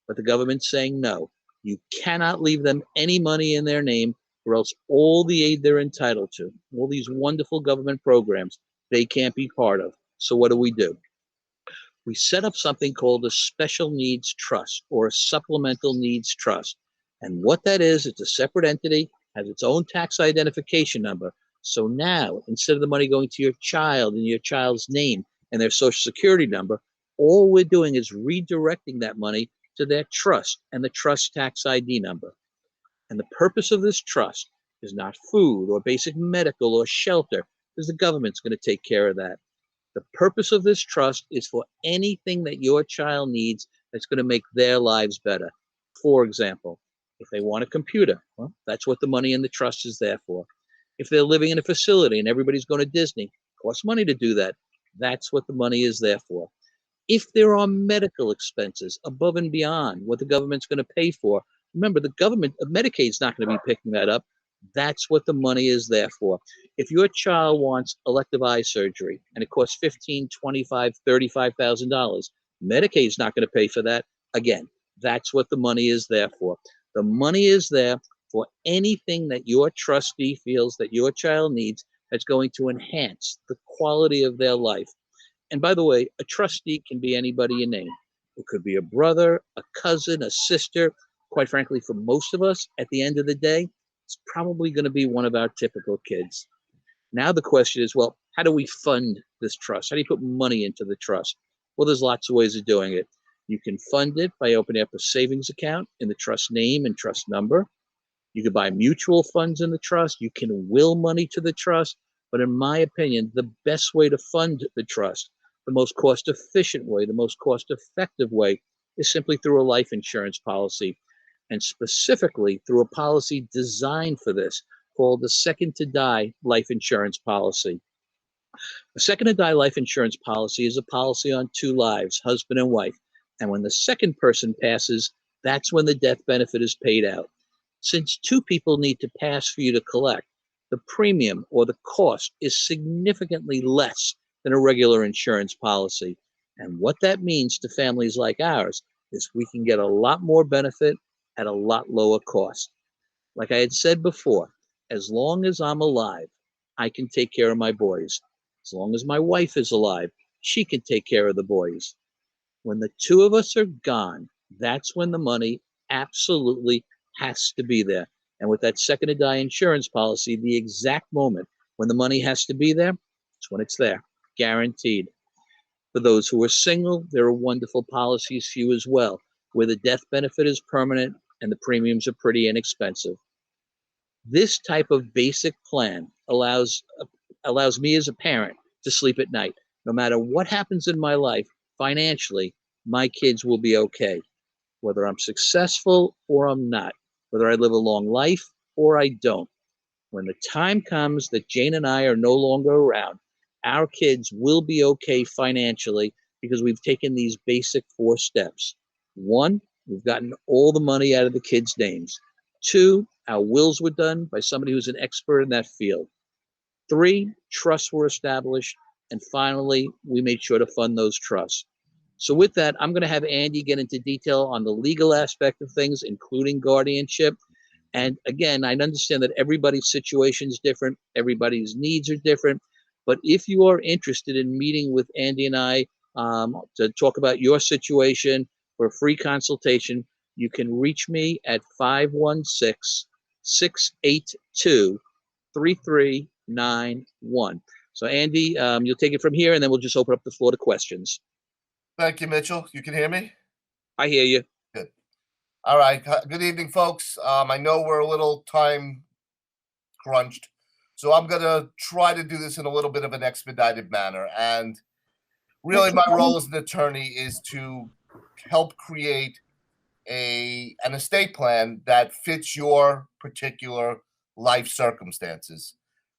But the government's saying no. You cannot leave them any money in their name, or else all the aid they're entitled to, all these wonderful government programs, they can't be part of. So what do? We set up something called a special needs trust or a supplemental needs trust. And what that is, it's a separate entity, has its own tax identification number. So now, instead of the money going to your child and your child's name and their social security number, all we're doing is redirecting that money to their trust and the trust tax ID number. And the purpose of this trust is not food or basic medical or shelter, because the government's going to take care of that. The purpose of this trust is for anything that your child needs that's going to make their lives better. For example, if they want a computer, well, that's what the money in the trust is there for. If they're living in a facility and everybody's going to Disney, it costs money to do that. That's what the money is there for. If there are medical expenses above and beyond what the government's going to pay for, remember, the government, Medicaid's not going to be picking that up. That's what the money is there for. If your child wants elective eye surgery and it costs $15,000, $25,000, $35,000, Medicaid's not going to pay for that. Again, that's what the money is there for. The money is there for anything that your trustee feels that your child needs that's going to enhance the quality of their life. And by the way, a trustee can be anybody you name. It could be a brother, a cousin, a sister. Quite frankly, for most of us, at the end of the day, it's probably going to be one of our typical kids. Now the question is, well, how do we fund this trust? How do you put money into the trust? Well, there's lots of ways of doing it. You can fund it by opening up a savings account in the trust name and trust number. You can buy mutual funds in the trust. You can will money to the trust. But in my opinion, the best way to fund the trust, the most cost-efficient way, the most cost-effective way, is simply through a life insurance policy, and specifically through a policy designed for this, called the Second to Die life insurance policy. A Second to Die life insurance policy is a policy on two lives, husband and wife. And when the second person passes, that's when the death benefit is paid out. Since two people need to pass for you to collect, the premium or the cost is significantly less than a regular insurance policy. And what that means to families like ours is we can get a lot more benefit at a lot lower cost. Like I had said before, as long as I'm alive, I can take care of my boys. As long as my wife is alive, she can take care of the boys. When the two of us are gone, that's when the money absolutely has to be there. And with that Second to Die insurance policy, the exact moment when the money has to be there, it's when it's there, guaranteed. For those who are single, there are wonderful policies for you as well, where the death benefit is permanent and the premiums are pretty inexpensive. This type of basic plan allows me as a parent to sleep at night. No matter what happens in my life, financially, my kids will be okay. Whether I'm successful or I'm not, whether I live a long life or I don't. When the time comes that Jane and I are no longer around, our kids will be okay financially because we've taken these basic 4 steps. 1, we've gotten all the money out of the kids' names. 2, our wills were done by somebody who's an expert in that field. 3, trusts were established. And finally, we made sure to fund those trusts. So with that, I'm going to have Andy get into detail on the legal aspect of things, including guardianship. And again, I understand that everybody's situation is different. Everybody's needs are different. But if you are interested in meeting with Andy and I to talk about your situation, for a free consultation. You can reach me at 516-682-3391. So Andy, you'll take it from here, and then we'll just open up the floor to questions. Thank you, Mitchell. You can hear me? I hear you. Good. All right. Good evening, folks. I know we're a little time crunched, so I'm going to try to do this in a little bit of an expedited manner. And really, my role as an attorney is to help create an estate plan that fits your particular life circumstances.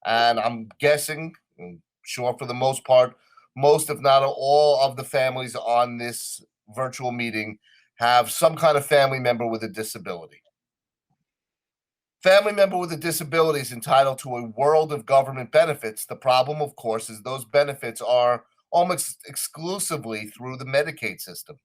And I'm guessing, I'm sure for the most part, most, if not all, of the families on this virtual meeting have some kind of family member with a disability. Family member with a disability is entitled to a world of government benefits. The problem, of course, is those benefits are almost exclusively through the Medicaid system.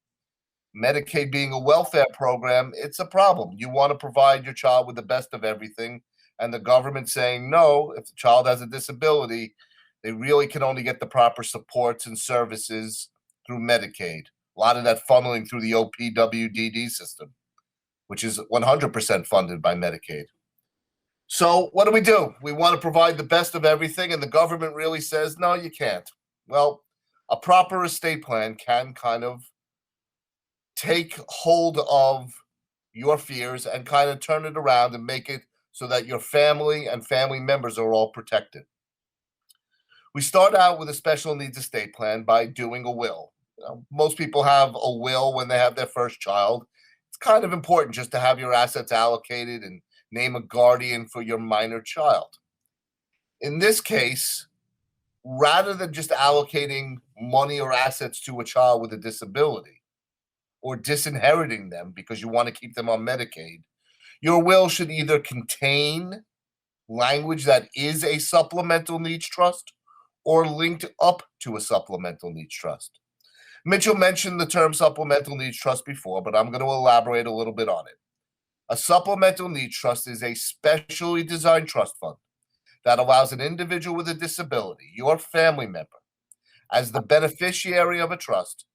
Medicaid being a welfare program, it's a problem. You want to provide your child with the best of everything, and the government saying, no, if the child has a disability, they really can only get the proper supports and services through Medicaid. A lot of that funneling through the OPWDD system, which is 100% funded by Medicaid. So what do? We want to provide the best of everything, and the government really says, no, you can't. Well, a proper estate plan can kind of take hold of your fears and kind of turn it around and make it so that your family and family members are all protected. We start out with a special needs estate plan by doing a will. Most people have a will when they have their first child. It's kind of important just to have your assets allocated and name a guardian for your minor child. In this case, rather than just allocating money or assets to a child with a disability or disinheriting them because you want to keep them on Medicaid, your will should either contain language that is a supplemental needs trust or linked up to a supplemental needs trust. Mitchell mentioned the term supplemental needs trust before, but I'm going to elaborate a little bit on it. A supplemental needs trust is a specially designed trust fund that allows an individual with a disability, your family member, as the beneficiary of a trust,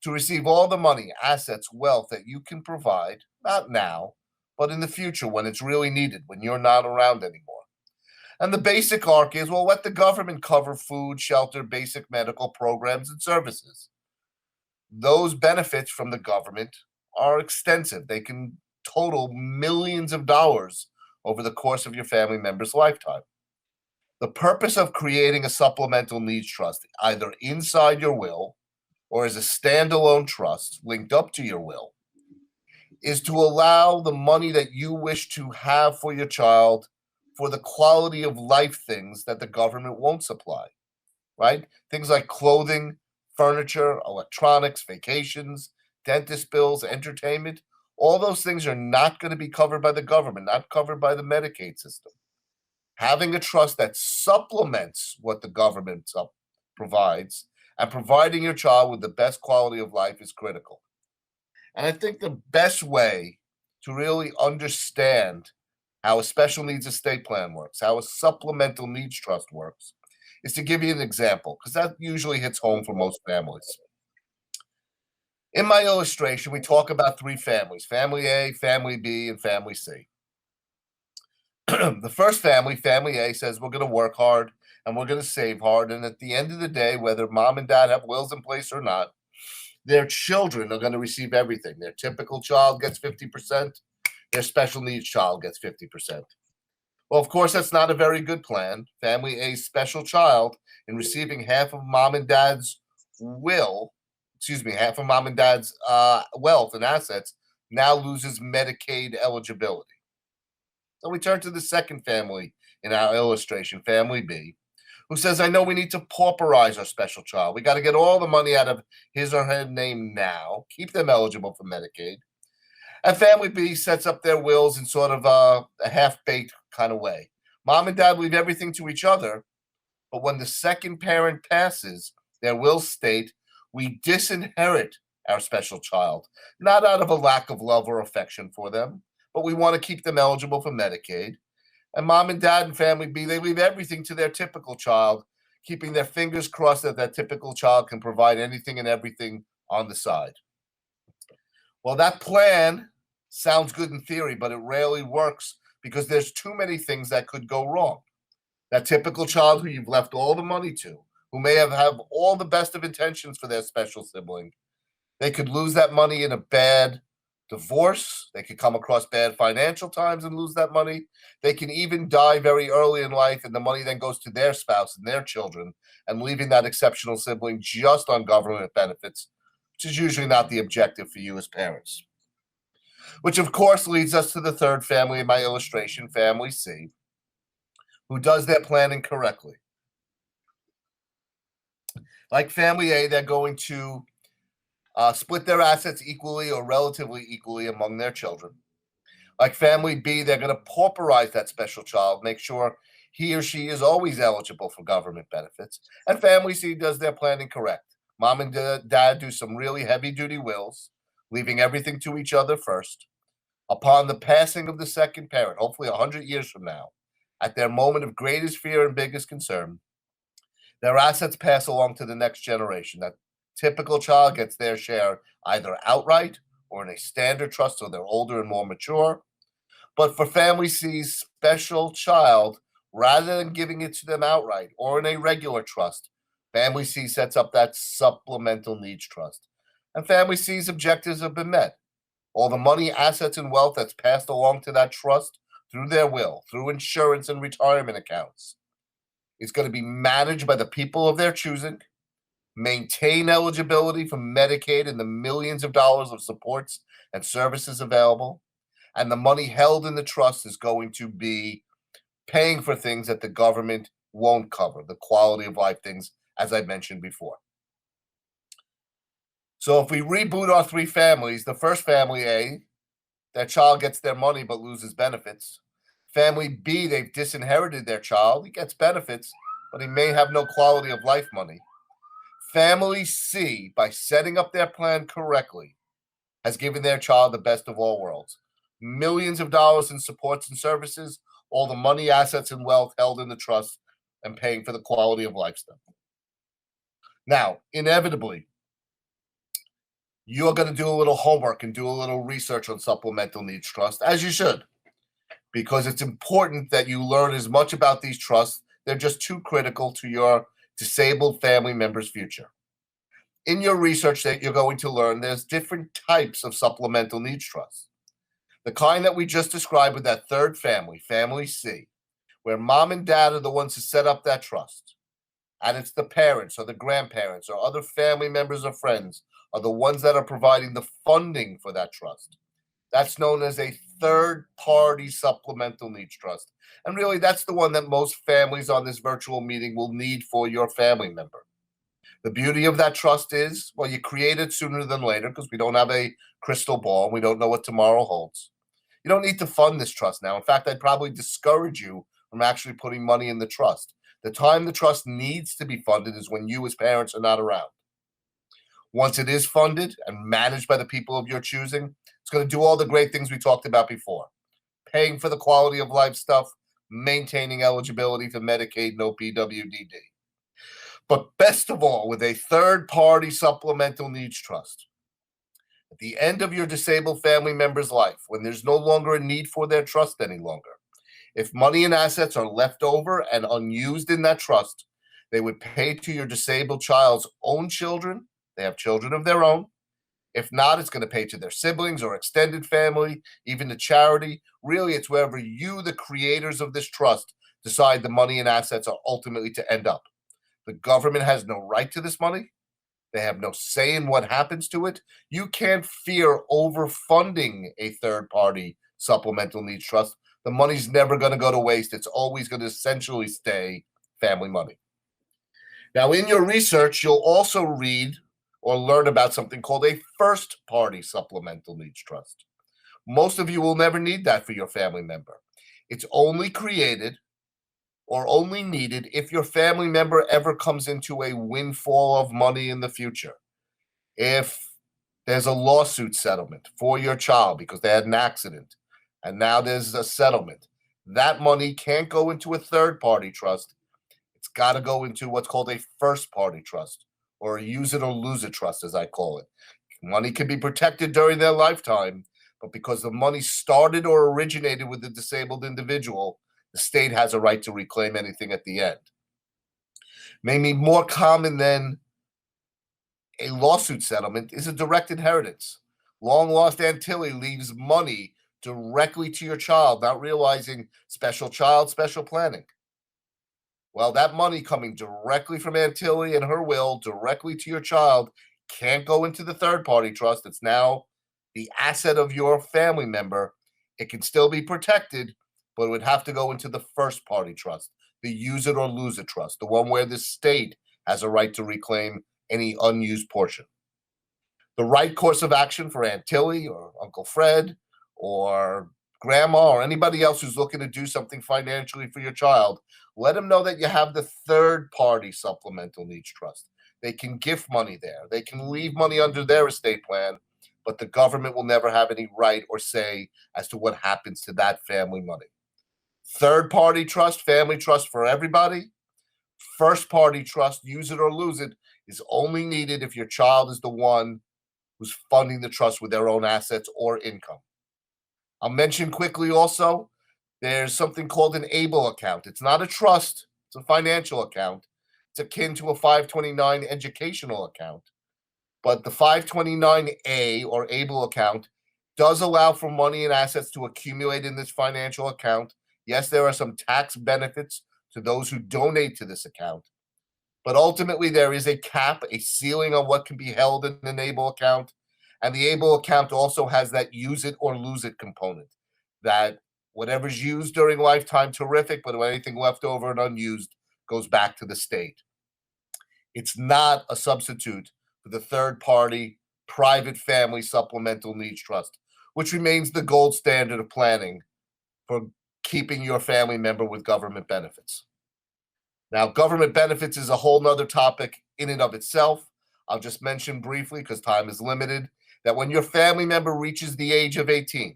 to receive all the money, assets, wealth that you can provide, not now, but in the future when it's really needed, when you're not around anymore. And the basic arc is, well, let the government cover food, shelter, basic medical programs and services. Those benefits from the government are extensive. They can total millions of dollars over the course of your family member's lifetime. The purpose of creating a supplemental needs trust, either inside your will or as a standalone trust linked up to your will, is to allow the money that you wish to have for your child for the quality of life things that the government won't supply, right? Things like clothing, furniture, electronics, vacations, dentist bills, entertainment. All those things are not going to be covered by the government, not covered by the Medicaid system. Having a trust that supplements what the government provides and providing your child with the best quality of life is critical. And I think the best way to really understand how a special needs estate plan works, how a supplemental needs trust works, is to give you an example, because that usually hits home for most families. In my illustration, we talk about three families: family A, family B, and family C. The first family, family A, says we're going to work hard and we're going to save hard. And at the end of the day, whether mom and dad have wills in place or not, their children are going to receive everything. Their typical child gets 50%. Their special needs child gets 50%. Well, of course, that's not a very good plan. Family A's special child, in receiving half of mom and dad's half of mom and dad's wealth and assets, now loses Medicaid eligibility. So we turn to the second family in our illustration, family B, who says, I know we need to pauperize our special child. We got to get all the money out of his or her name now, keep them eligible for Medicaid. And family B sets up their wills in sort of a half-baked kind of way. Mom and dad leave everything to each other, but when the second parent passes, their wills state, we disinherit our special child, not out of a lack of love or affection for them, but we want to keep them eligible for Medicaid. And mom and dad and family B, they leave everything to their typical child, keeping their fingers crossed that that typical child can provide anything and everything on the side. Well, that plan sounds good in theory, but it rarely works because there's too many things that could go wrong. That typical child who you've left all the money to, who may have all the best of intentions for their special sibling, they could lose that money in a bad divorce. They could come across bad financial times and lose that money. They can even die very early in life, and the money then goes to their spouse and their children, and leaving that exceptional sibling just on government benefits, which is usually not the objective for you as parents. Which, of course, leads us to the third family in my illustration, family C, who does their planning correctly. Like family A, they're going to split their assets equally or relatively equally among their children. Like family B, they're going to pauperize that special child, make sure he or she is always eligible for government benefits. And family C does their planning correct. Mom and dad do some really heavy-duty wills, leaving everything to each other first. Upon the passing of the second parent, hopefully 100 years from now, at their moment of greatest fear and biggest concern, their assets pass along to the next generation. That typical child gets their share either outright or in a standard trust so they're older and more mature. But for family C's special child, rather than giving it to them outright or in a regular trust, family C sets up that supplemental needs trust. And family C's objectives have been met. All the money, assets, and wealth that's passed along to that trust through their will, through insurance and retirement accounts, is going to be managed by the people of their choosing, maintain eligibility for Medicaid and the millions of dollars of supports and services available, and the money held in the trust is going to be paying for things that the government won't cover, the quality of life things, as I mentioned before. So if we reboot our three families, the first family A, that child gets their money but loses benefits. Family B, they've disinherited their child. He gets benefits, but he may have no quality of life money. Family C, by setting up their plan correctly, has given their child the best of all worlds. Millions of dollars in supports and services, all the money, assets, and wealth held in the trust, and paying for the quality of life stuff. Now, inevitably, you're going to do a little homework and do a little research on supplemental needs trust, as you should, because it's important that you learn as much about these trusts. They're just too critical to your disabled family member's future. In your research that you're going to learn, there's different types of supplemental needs trusts. The kind that we just described with that third family, family C, where mom and dad are the ones who set up that trust, and it's the parents or the grandparents or other family members or friends are the ones that are providing the funding for that trust. That's known as a third-party supplemental needs trust. And really, that's the one that most families on this virtual meeting will need for your family member. The beauty of that trust is, well, you create it sooner than later because we don't have a crystal ball. We don't know what tomorrow holds. You don't need to fund this trust now. In fact, I'd probably discourage you from actually putting money in the trust. The time the trust needs to be funded is when you as parents are not around. Once it is funded and managed by the people of your choosing, it's going to do all the great things we talked about before. Paying for the quality of life stuff, maintaining eligibility for Medicaid, no PWDD. But best of all, with a third-party supplemental needs trust, at the end of your disabled family member's life, when there's no longer a need for their trust any longer, if money and assets are left over and unused in that trust, they would pay to your disabled child's own children. They have children of their own. If not, it's going to pay to their siblings or extended family, even to charity. Really, it's wherever you, the creators of this trust, decide the money and assets are ultimately to end up. The government has no right to this money. They have no say in what happens to it. You can't fear overfunding a third-party supplemental needs trust. The money's never going to go to waste. It's always going to essentially stay family money. Now, in your research, you'll also read or learn about something called a first-party supplemental needs trust. Most of you will never need that for your family member. It's only created or only needed if your family member ever comes into a windfall of money in the future. If there's a lawsuit settlement for your child because they had an accident and now there's a settlement, that money can't go into a third-party trust. It's got to go into what's called a first-party trust, or a use it or lose it trust, as I call it. Money can be protected during their lifetime, but because the money started or originated with the disabled individual, the state has a right to reclaim anything at the end. Maybe more common than a lawsuit settlement is a direct inheritance. Long lost Aunt Tilly leaves money directly to your child, not realizing special child, special planning. Well, that money coming directly from Aunt Tilly and her will directly to your child can't go into the third party trust. It's now the asset of your family member. It can still be protected, but it would have to go into the first party trust, the use it or lose it trust, the one where the state has a right to reclaim any unused portion. The right course of action for Aunt Tilly or Uncle Fred or grandma or anybody else who's looking to do something financially for your child, let them know that you have the third party supplemental needs trust. They can gift money there. They can leave money under their estate plan, but the government will never have any right or say as to what happens to that family money. Third party trust, family trust for everybody. First party trust, use it or lose it, is only needed if your child is the one who's funding the trust with their own assets or income. I'll mention quickly also, there's something called an ABLE account. It's not a trust, it's a financial account. It's akin to a 529 educational account. But the 529A or ABLE account does allow for money and assets to accumulate in this financial account. Yes, there are some tax benefits to those who donate to this account. But ultimately, there is a cap, a ceiling on what can be held in an ABLE account. And the ABLE account also has that use it or lose it component, that whatever's used during lifetime, terrific, but anything left over and unused goes back to the state. It's not a substitute for the third party private family supplemental needs trust, which remains the gold standard of planning for keeping your family member with government benefits. Now, government benefits is a whole nother topic in and of itself. I'll just mention briefly, because time is limited, that when your family member reaches the age of 18,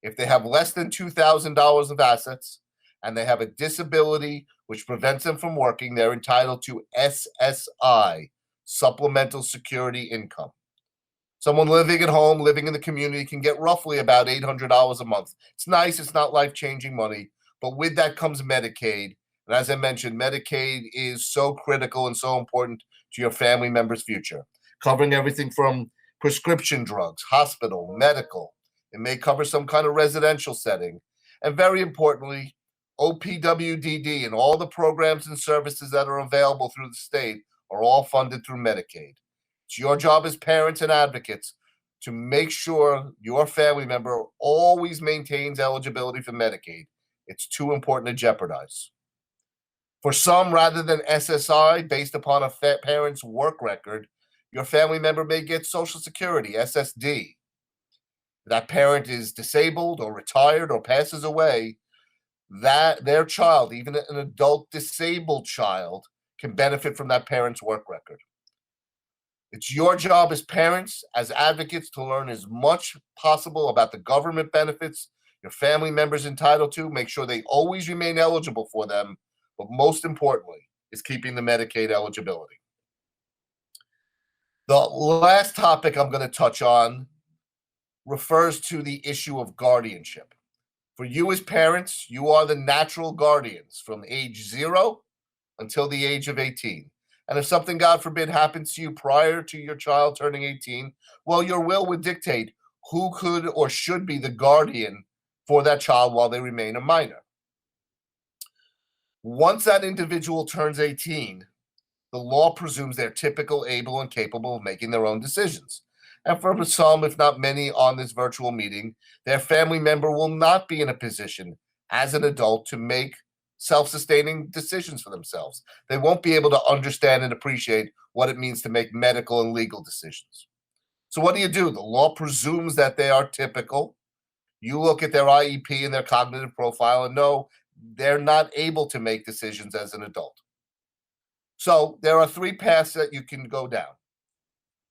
if they have less than $2,000 of assets and they have a disability which prevents them from working, they're entitled to SSI, Supplemental Security Income. Someone living at home, living in the community, can get roughly about $800 a month. It's nice, it's not life-changing money, but with that comes Medicaid. And as I mentioned, Medicaid is so critical and so important to your family member's future, covering everything from prescription drugs, hospital, medical. It may cover some kind of residential setting. And very importantly, OPWDD and all the programs and services that are available through the state are all funded through Medicaid. It's your job as parents and advocates to make sure your family member always maintains eligibility for Medicaid. It's too important to jeopardize. For some, rather than SSI, based upon a parent's work record, your family member may get Social Security, SSD. That parent is disabled or retired or passes away, that their child, even an adult disabled child, can benefit from that parent's work record. It's your job as parents, as advocates, to learn as much possible about the government benefits your family members entitled to, make sure they always remain eligible for them, but most importantly is keeping the Medicaid eligibility. The last topic I'm going to touch on refers to the issue of guardianship. For you as parents, you are the natural guardians from age 0 until the age of 18. And if something, God forbid, happens to you prior to your child turning 18, well, your will would dictate who could or should be the guardian for that child while they remain a minor. Once that individual turns 18, the law presumes they're typical, able, and capable of making their own decisions. And for some, if not many, on this virtual meeting, their family member will not be in a position as an adult to make self-sustaining decisions for themselves. They won't be able to understand and appreciate what it means to make medical and legal decisions. So what do? The law presumes that they are typical. You look at their IEP and their cognitive profile and know they're not able to make decisions as an adult. So there are 3 paths that you can go down.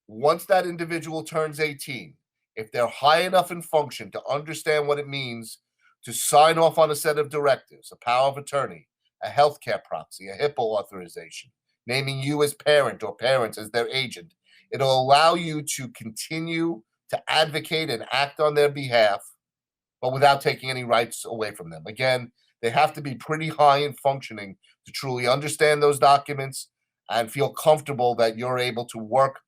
Once that individual turns 18, if they're high enough in function to understand what it means to sign off on a set of directives, a power of attorney, a healthcare proxy, a HIPAA authorization, naming you as parent or parents as their agent, It'll allow you to continue to advocate and act on their behalf, but without taking any rights away from them. Again, they have to be pretty high in functioning to truly understand those documents and feel comfortable that you're able to work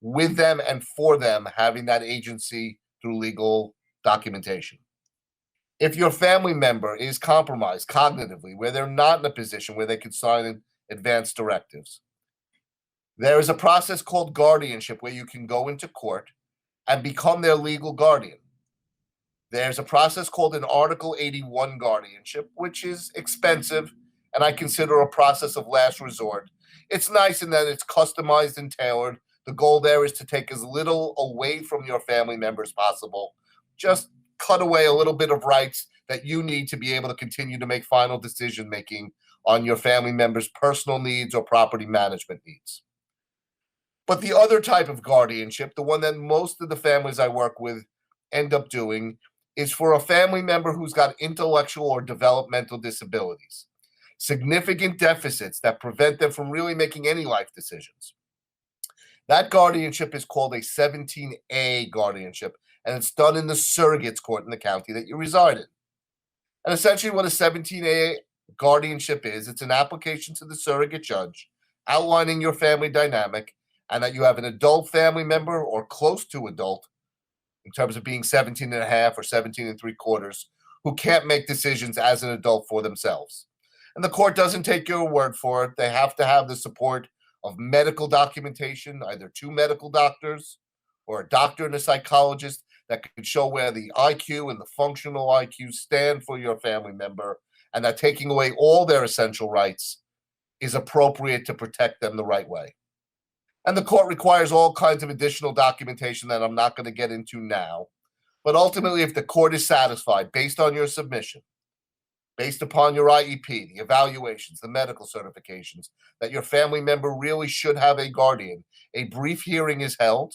with them and for them, having that agency through legal documentation. If your family member is compromised cognitively, where they're not in a position where they can sign advanced directives, there is a process called guardianship where you can go into court and become their legal guardian. There's a process called an Article 81 guardianship, which is expensive, and I consider a process of last resort. It's nice in that it's customized and tailored. The goal there is to take as little away from your family member as possible. Just cut away a little bit of rights that you need to be able to continue to make final decision making on your family members' personal needs or property management needs. But the other type of guardianship, the one that most of the families I work with end up doing, is for a family member who's got intellectual or developmental disabilities, significant deficits that prevent them from really making any life decisions. That guardianship is called a 17A guardianship, and it's done in the surrogates court in the county that you reside in. And essentially what a 17A guardianship is, it's an application to the surrogate judge outlining your family dynamic and that you have an adult family member or close to adult, in terms of being 17 and a half or 17 and 3/4, who can't make decisions as an adult for themselves. And the court doesn't take your word for it. They have to have the support of medical documentation, either 2 medical doctors or a doctor and a psychologist that can show where the IQ and the functional IQ stand for your family member, and that taking away all their essential rights is appropriate to protect them the right way. And the court requires all kinds of additional documentation that I'm not going to get into now. But ultimately, if the court is satisfied based on your submission, based upon your IEP, the evaluations, the medical certifications, that your family member really should have a guardian, a brief hearing is held.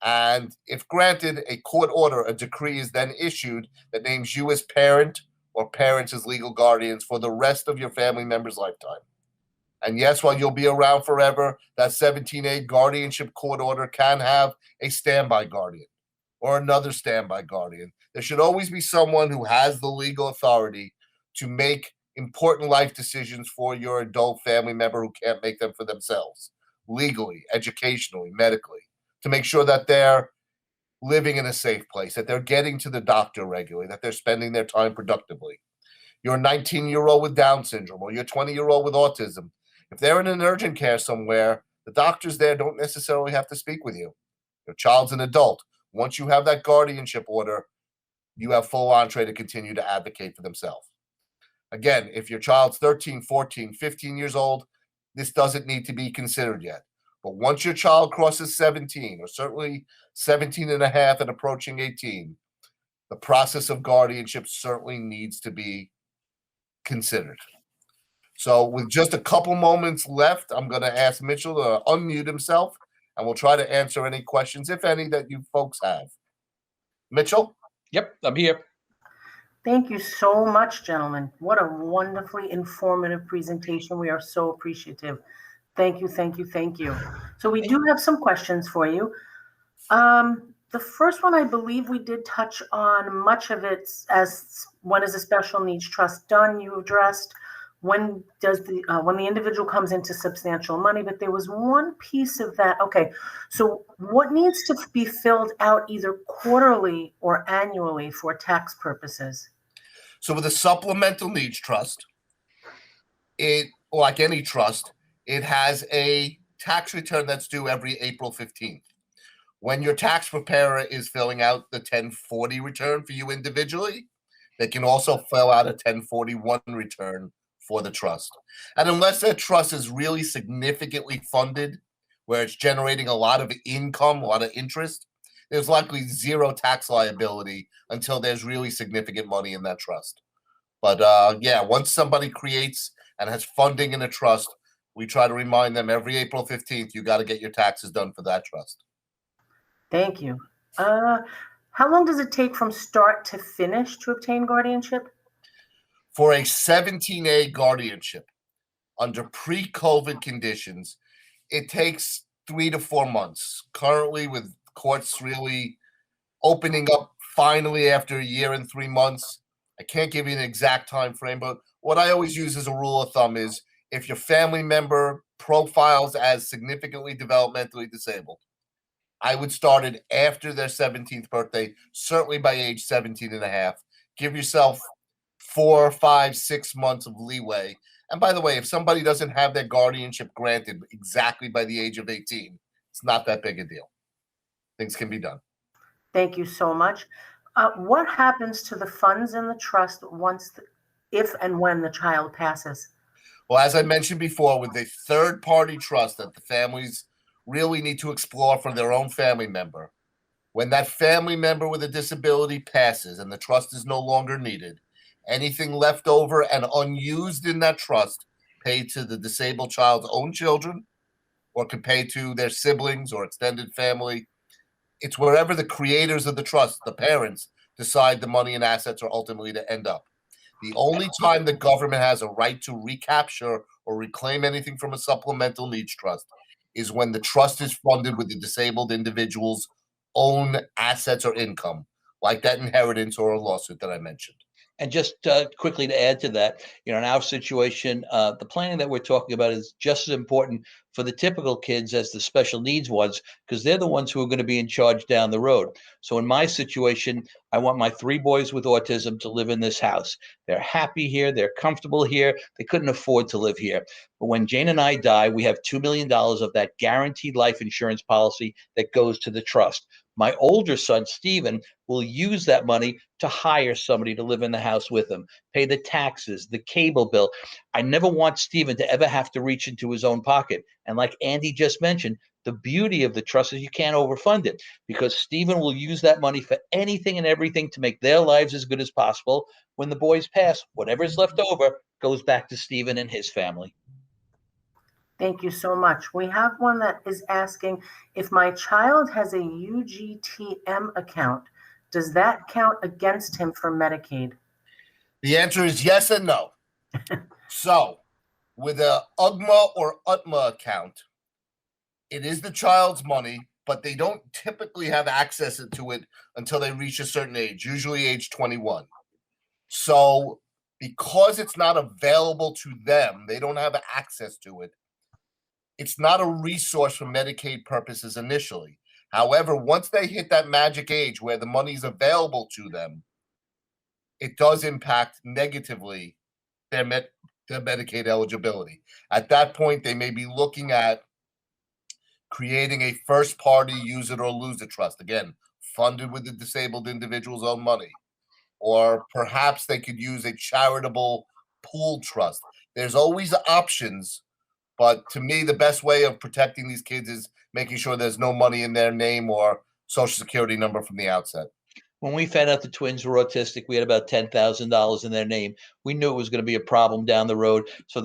And if granted, a court order, a decree is then issued that names you as parent or parents as legal guardians for the rest of your family member's lifetime. And yes, while you'll be around forever, that 17A guardianship court order can have a standby guardian or another standby guardian. There should always be someone who has the legal authority to make important life decisions for your adult family member who can't make them for themselves, legally, educationally, medically, to make sure that they're living in a safe place, that they're getting to the doctor regularly, that they're spending their time productively. Your 19-year-old with Down syndrome or your 20-year-old with autism, if they're in an urgent care somewhere, the doctors there don't necessarily have to speak with you. Your child's an adult. Once you have that guardianship order, you have full entree to continue to advocate for themselves. Again, if your child's 13, 14, 15 years old, this doesn't need to be considered yet. But once your child crosses 17, or certainly 17 and a half and approaching 18, the process of guardianship certainly needs to be considered. So with just a couple moments left, I'm going to ask Mitchell to unmute himself, and we'll try to answer any questions, if any, that you folks have. Mitchell? Yep, I'm here. Thank you so much, gentlemen. What a wonderfully informative presentation. We are so appreciative. Thank you, thank you, thank you. So we do have some questions for you. The first one, I believe we did touch on much of it as when is a special needs trust done, you addressed. When does when the individual comes into substantial money, but there was one piece of that. Okay, so what needs to be filled out either quarterly or annually for tax purposes? So with a supplemental needs trust, it, like any trust, it has a tax return that's due every April 15th. When your tax preparer is filling out the 1040 return for you individually, they can also fill out a 1041 return for the trust. And unless that trust is really significantly funded, where it's generating a lot of income, a lot of interest, there's likely zero tax liability until there's really significant money in that trust. But yeah, once somebody creates and has funding in a trust, we try to remind them every April 15th, you got to get your taxes done for that trust. Thank you. How long does it take from start to finish to obtain guardianship? For a 17A guardianship, under pre-COVID conditions, it takes 3 to 4 months. Currently, with courts really opening up finally after a year and 3 months, I can't give you an exact time frame, but what I always use as a rule of thumb is if your family member profiles as significantly developmentally disabled, I would start it after their 17th birthday, certainly by age 17 and a half. Give yourself 4, 5, 6 months of leeway. And by the way, if somebody doesn't have their guardianship granted exactly by the age of 18, it's not that big a deal. Things can be done. Thank you so much. What happens to the funds in the trust if and when the child passes? Well, as I mentioned before, with a third-party trust that the families really need to explore for their own family member, when that family member with a disability passes and the trust is no longer needed, anything left over and unused in that trust paid to the disabled child's own children or can pay to their siblings or extended family. It's wherever the creators of the trust, the parents, decide the money and assets are ultimately to end up. The only time the government has a right to recapture or reclaim anything from a supplemental needs trust is when the trust is funded with the disabled individual's own assets or income, like that inheritance or a lawsuit that I mentioned. And just quickly to add to that, in our situation, the planning that we're talking about is just as important for the typical kids as the special needs ones, because they're the ones who are going to be in charge down the road. So in my situation, I want my 3 boys with autism to live in this house. They're happy here. They're comfortable here. They couldn't afford to live here. But when Jane and I die, we have $2 million of that guaranteed life insurance policy that goes to the trust. My older son, Stephen, will use that money to hire somebody to live in the house with him, pay the taxes, the cable bill. I never want Stephen to ever have to reach into his own pocket. And like Andy just mentioned, the beauty of the trust is you can't overfund it because Stephen will use that money for anything and everything to make their lives as good as possible. When the boys pass, whatever's left over goes back to Stephen and his family. Thank you so much. We have one that is asking, if my child has a UGTM account, does that count against him for Medicaid? The answer is yes and no. So, with a UGMA or UTMA account, it is the child's money, but they don't typically have access to it until they reach a certain age, usually age 21. So, because it's not available to them, they don't have access to it. It's not a resource for Medicaid purposes initially. However, once they hit that magic age where the money is available to them, it does impact negatively their Medicaid eligibility. At that point, they may be looking at creating a first-party use it or lose it trust, again, funded with the disabled individual's own money. Or perhaps they could use a charitable pool trust. There's always options. But to me, the best way of protecting these kids is making sure there's no money in their name or social security number from the outset. When we found out the twins were autistic, we had about $10,000 in their name. We knew it was going to be a problem down the road. So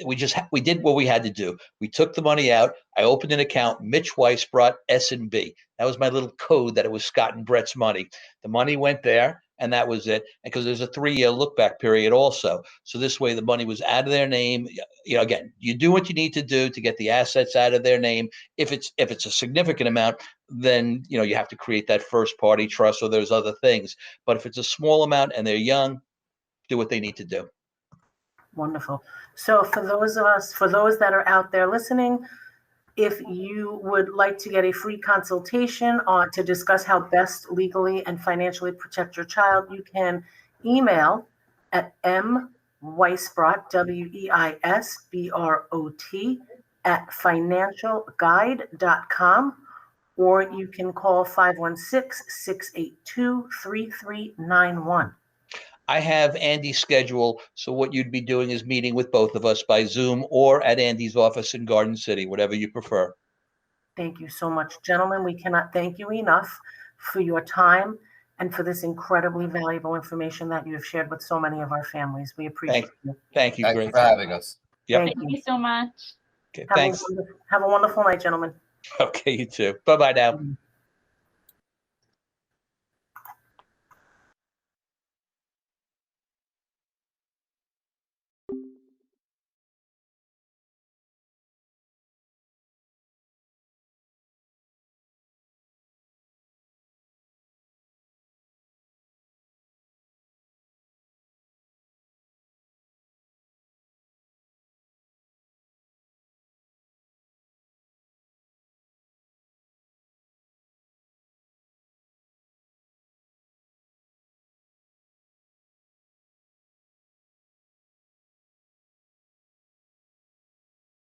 we did what we had to do. We took the money out. I opened an account, Mitch Weiss brought S&B. That was my little code that it was Scott and Brett's money. The money went there. And that was it. And because there's a 3-year look back period also. So this way the money was out of their name. Again, you do what you need to do to get the assets out of their name. If it's a significant amount, then you have to create that first party trust or there's other things. But if it's a small amount and they're young, do what they need to do. Wonderful. So for those that are out there listening, if you would like to get a free consultation to discuss how best legally and financially protect your child, you can email at mweisbrot, WEISBROT, @financialguide.com, or you can call 516-682-3391. I have Andy's schedule, so what you'd be doing is meeting with both of us by Zoom or at Andy's office in Garden City, whatever you prefer. Thank you so much, gentlemen. We cannot thank you enough for your time and for this incredibly valuable information that you have shared with so many of our families. We appreciate you. Thank you. Thanks for having us. Yep. Thank Thank you so much. Okay, Have thanks. have a wonderful night, gentlemen. Okay, you too. Bye-bye now.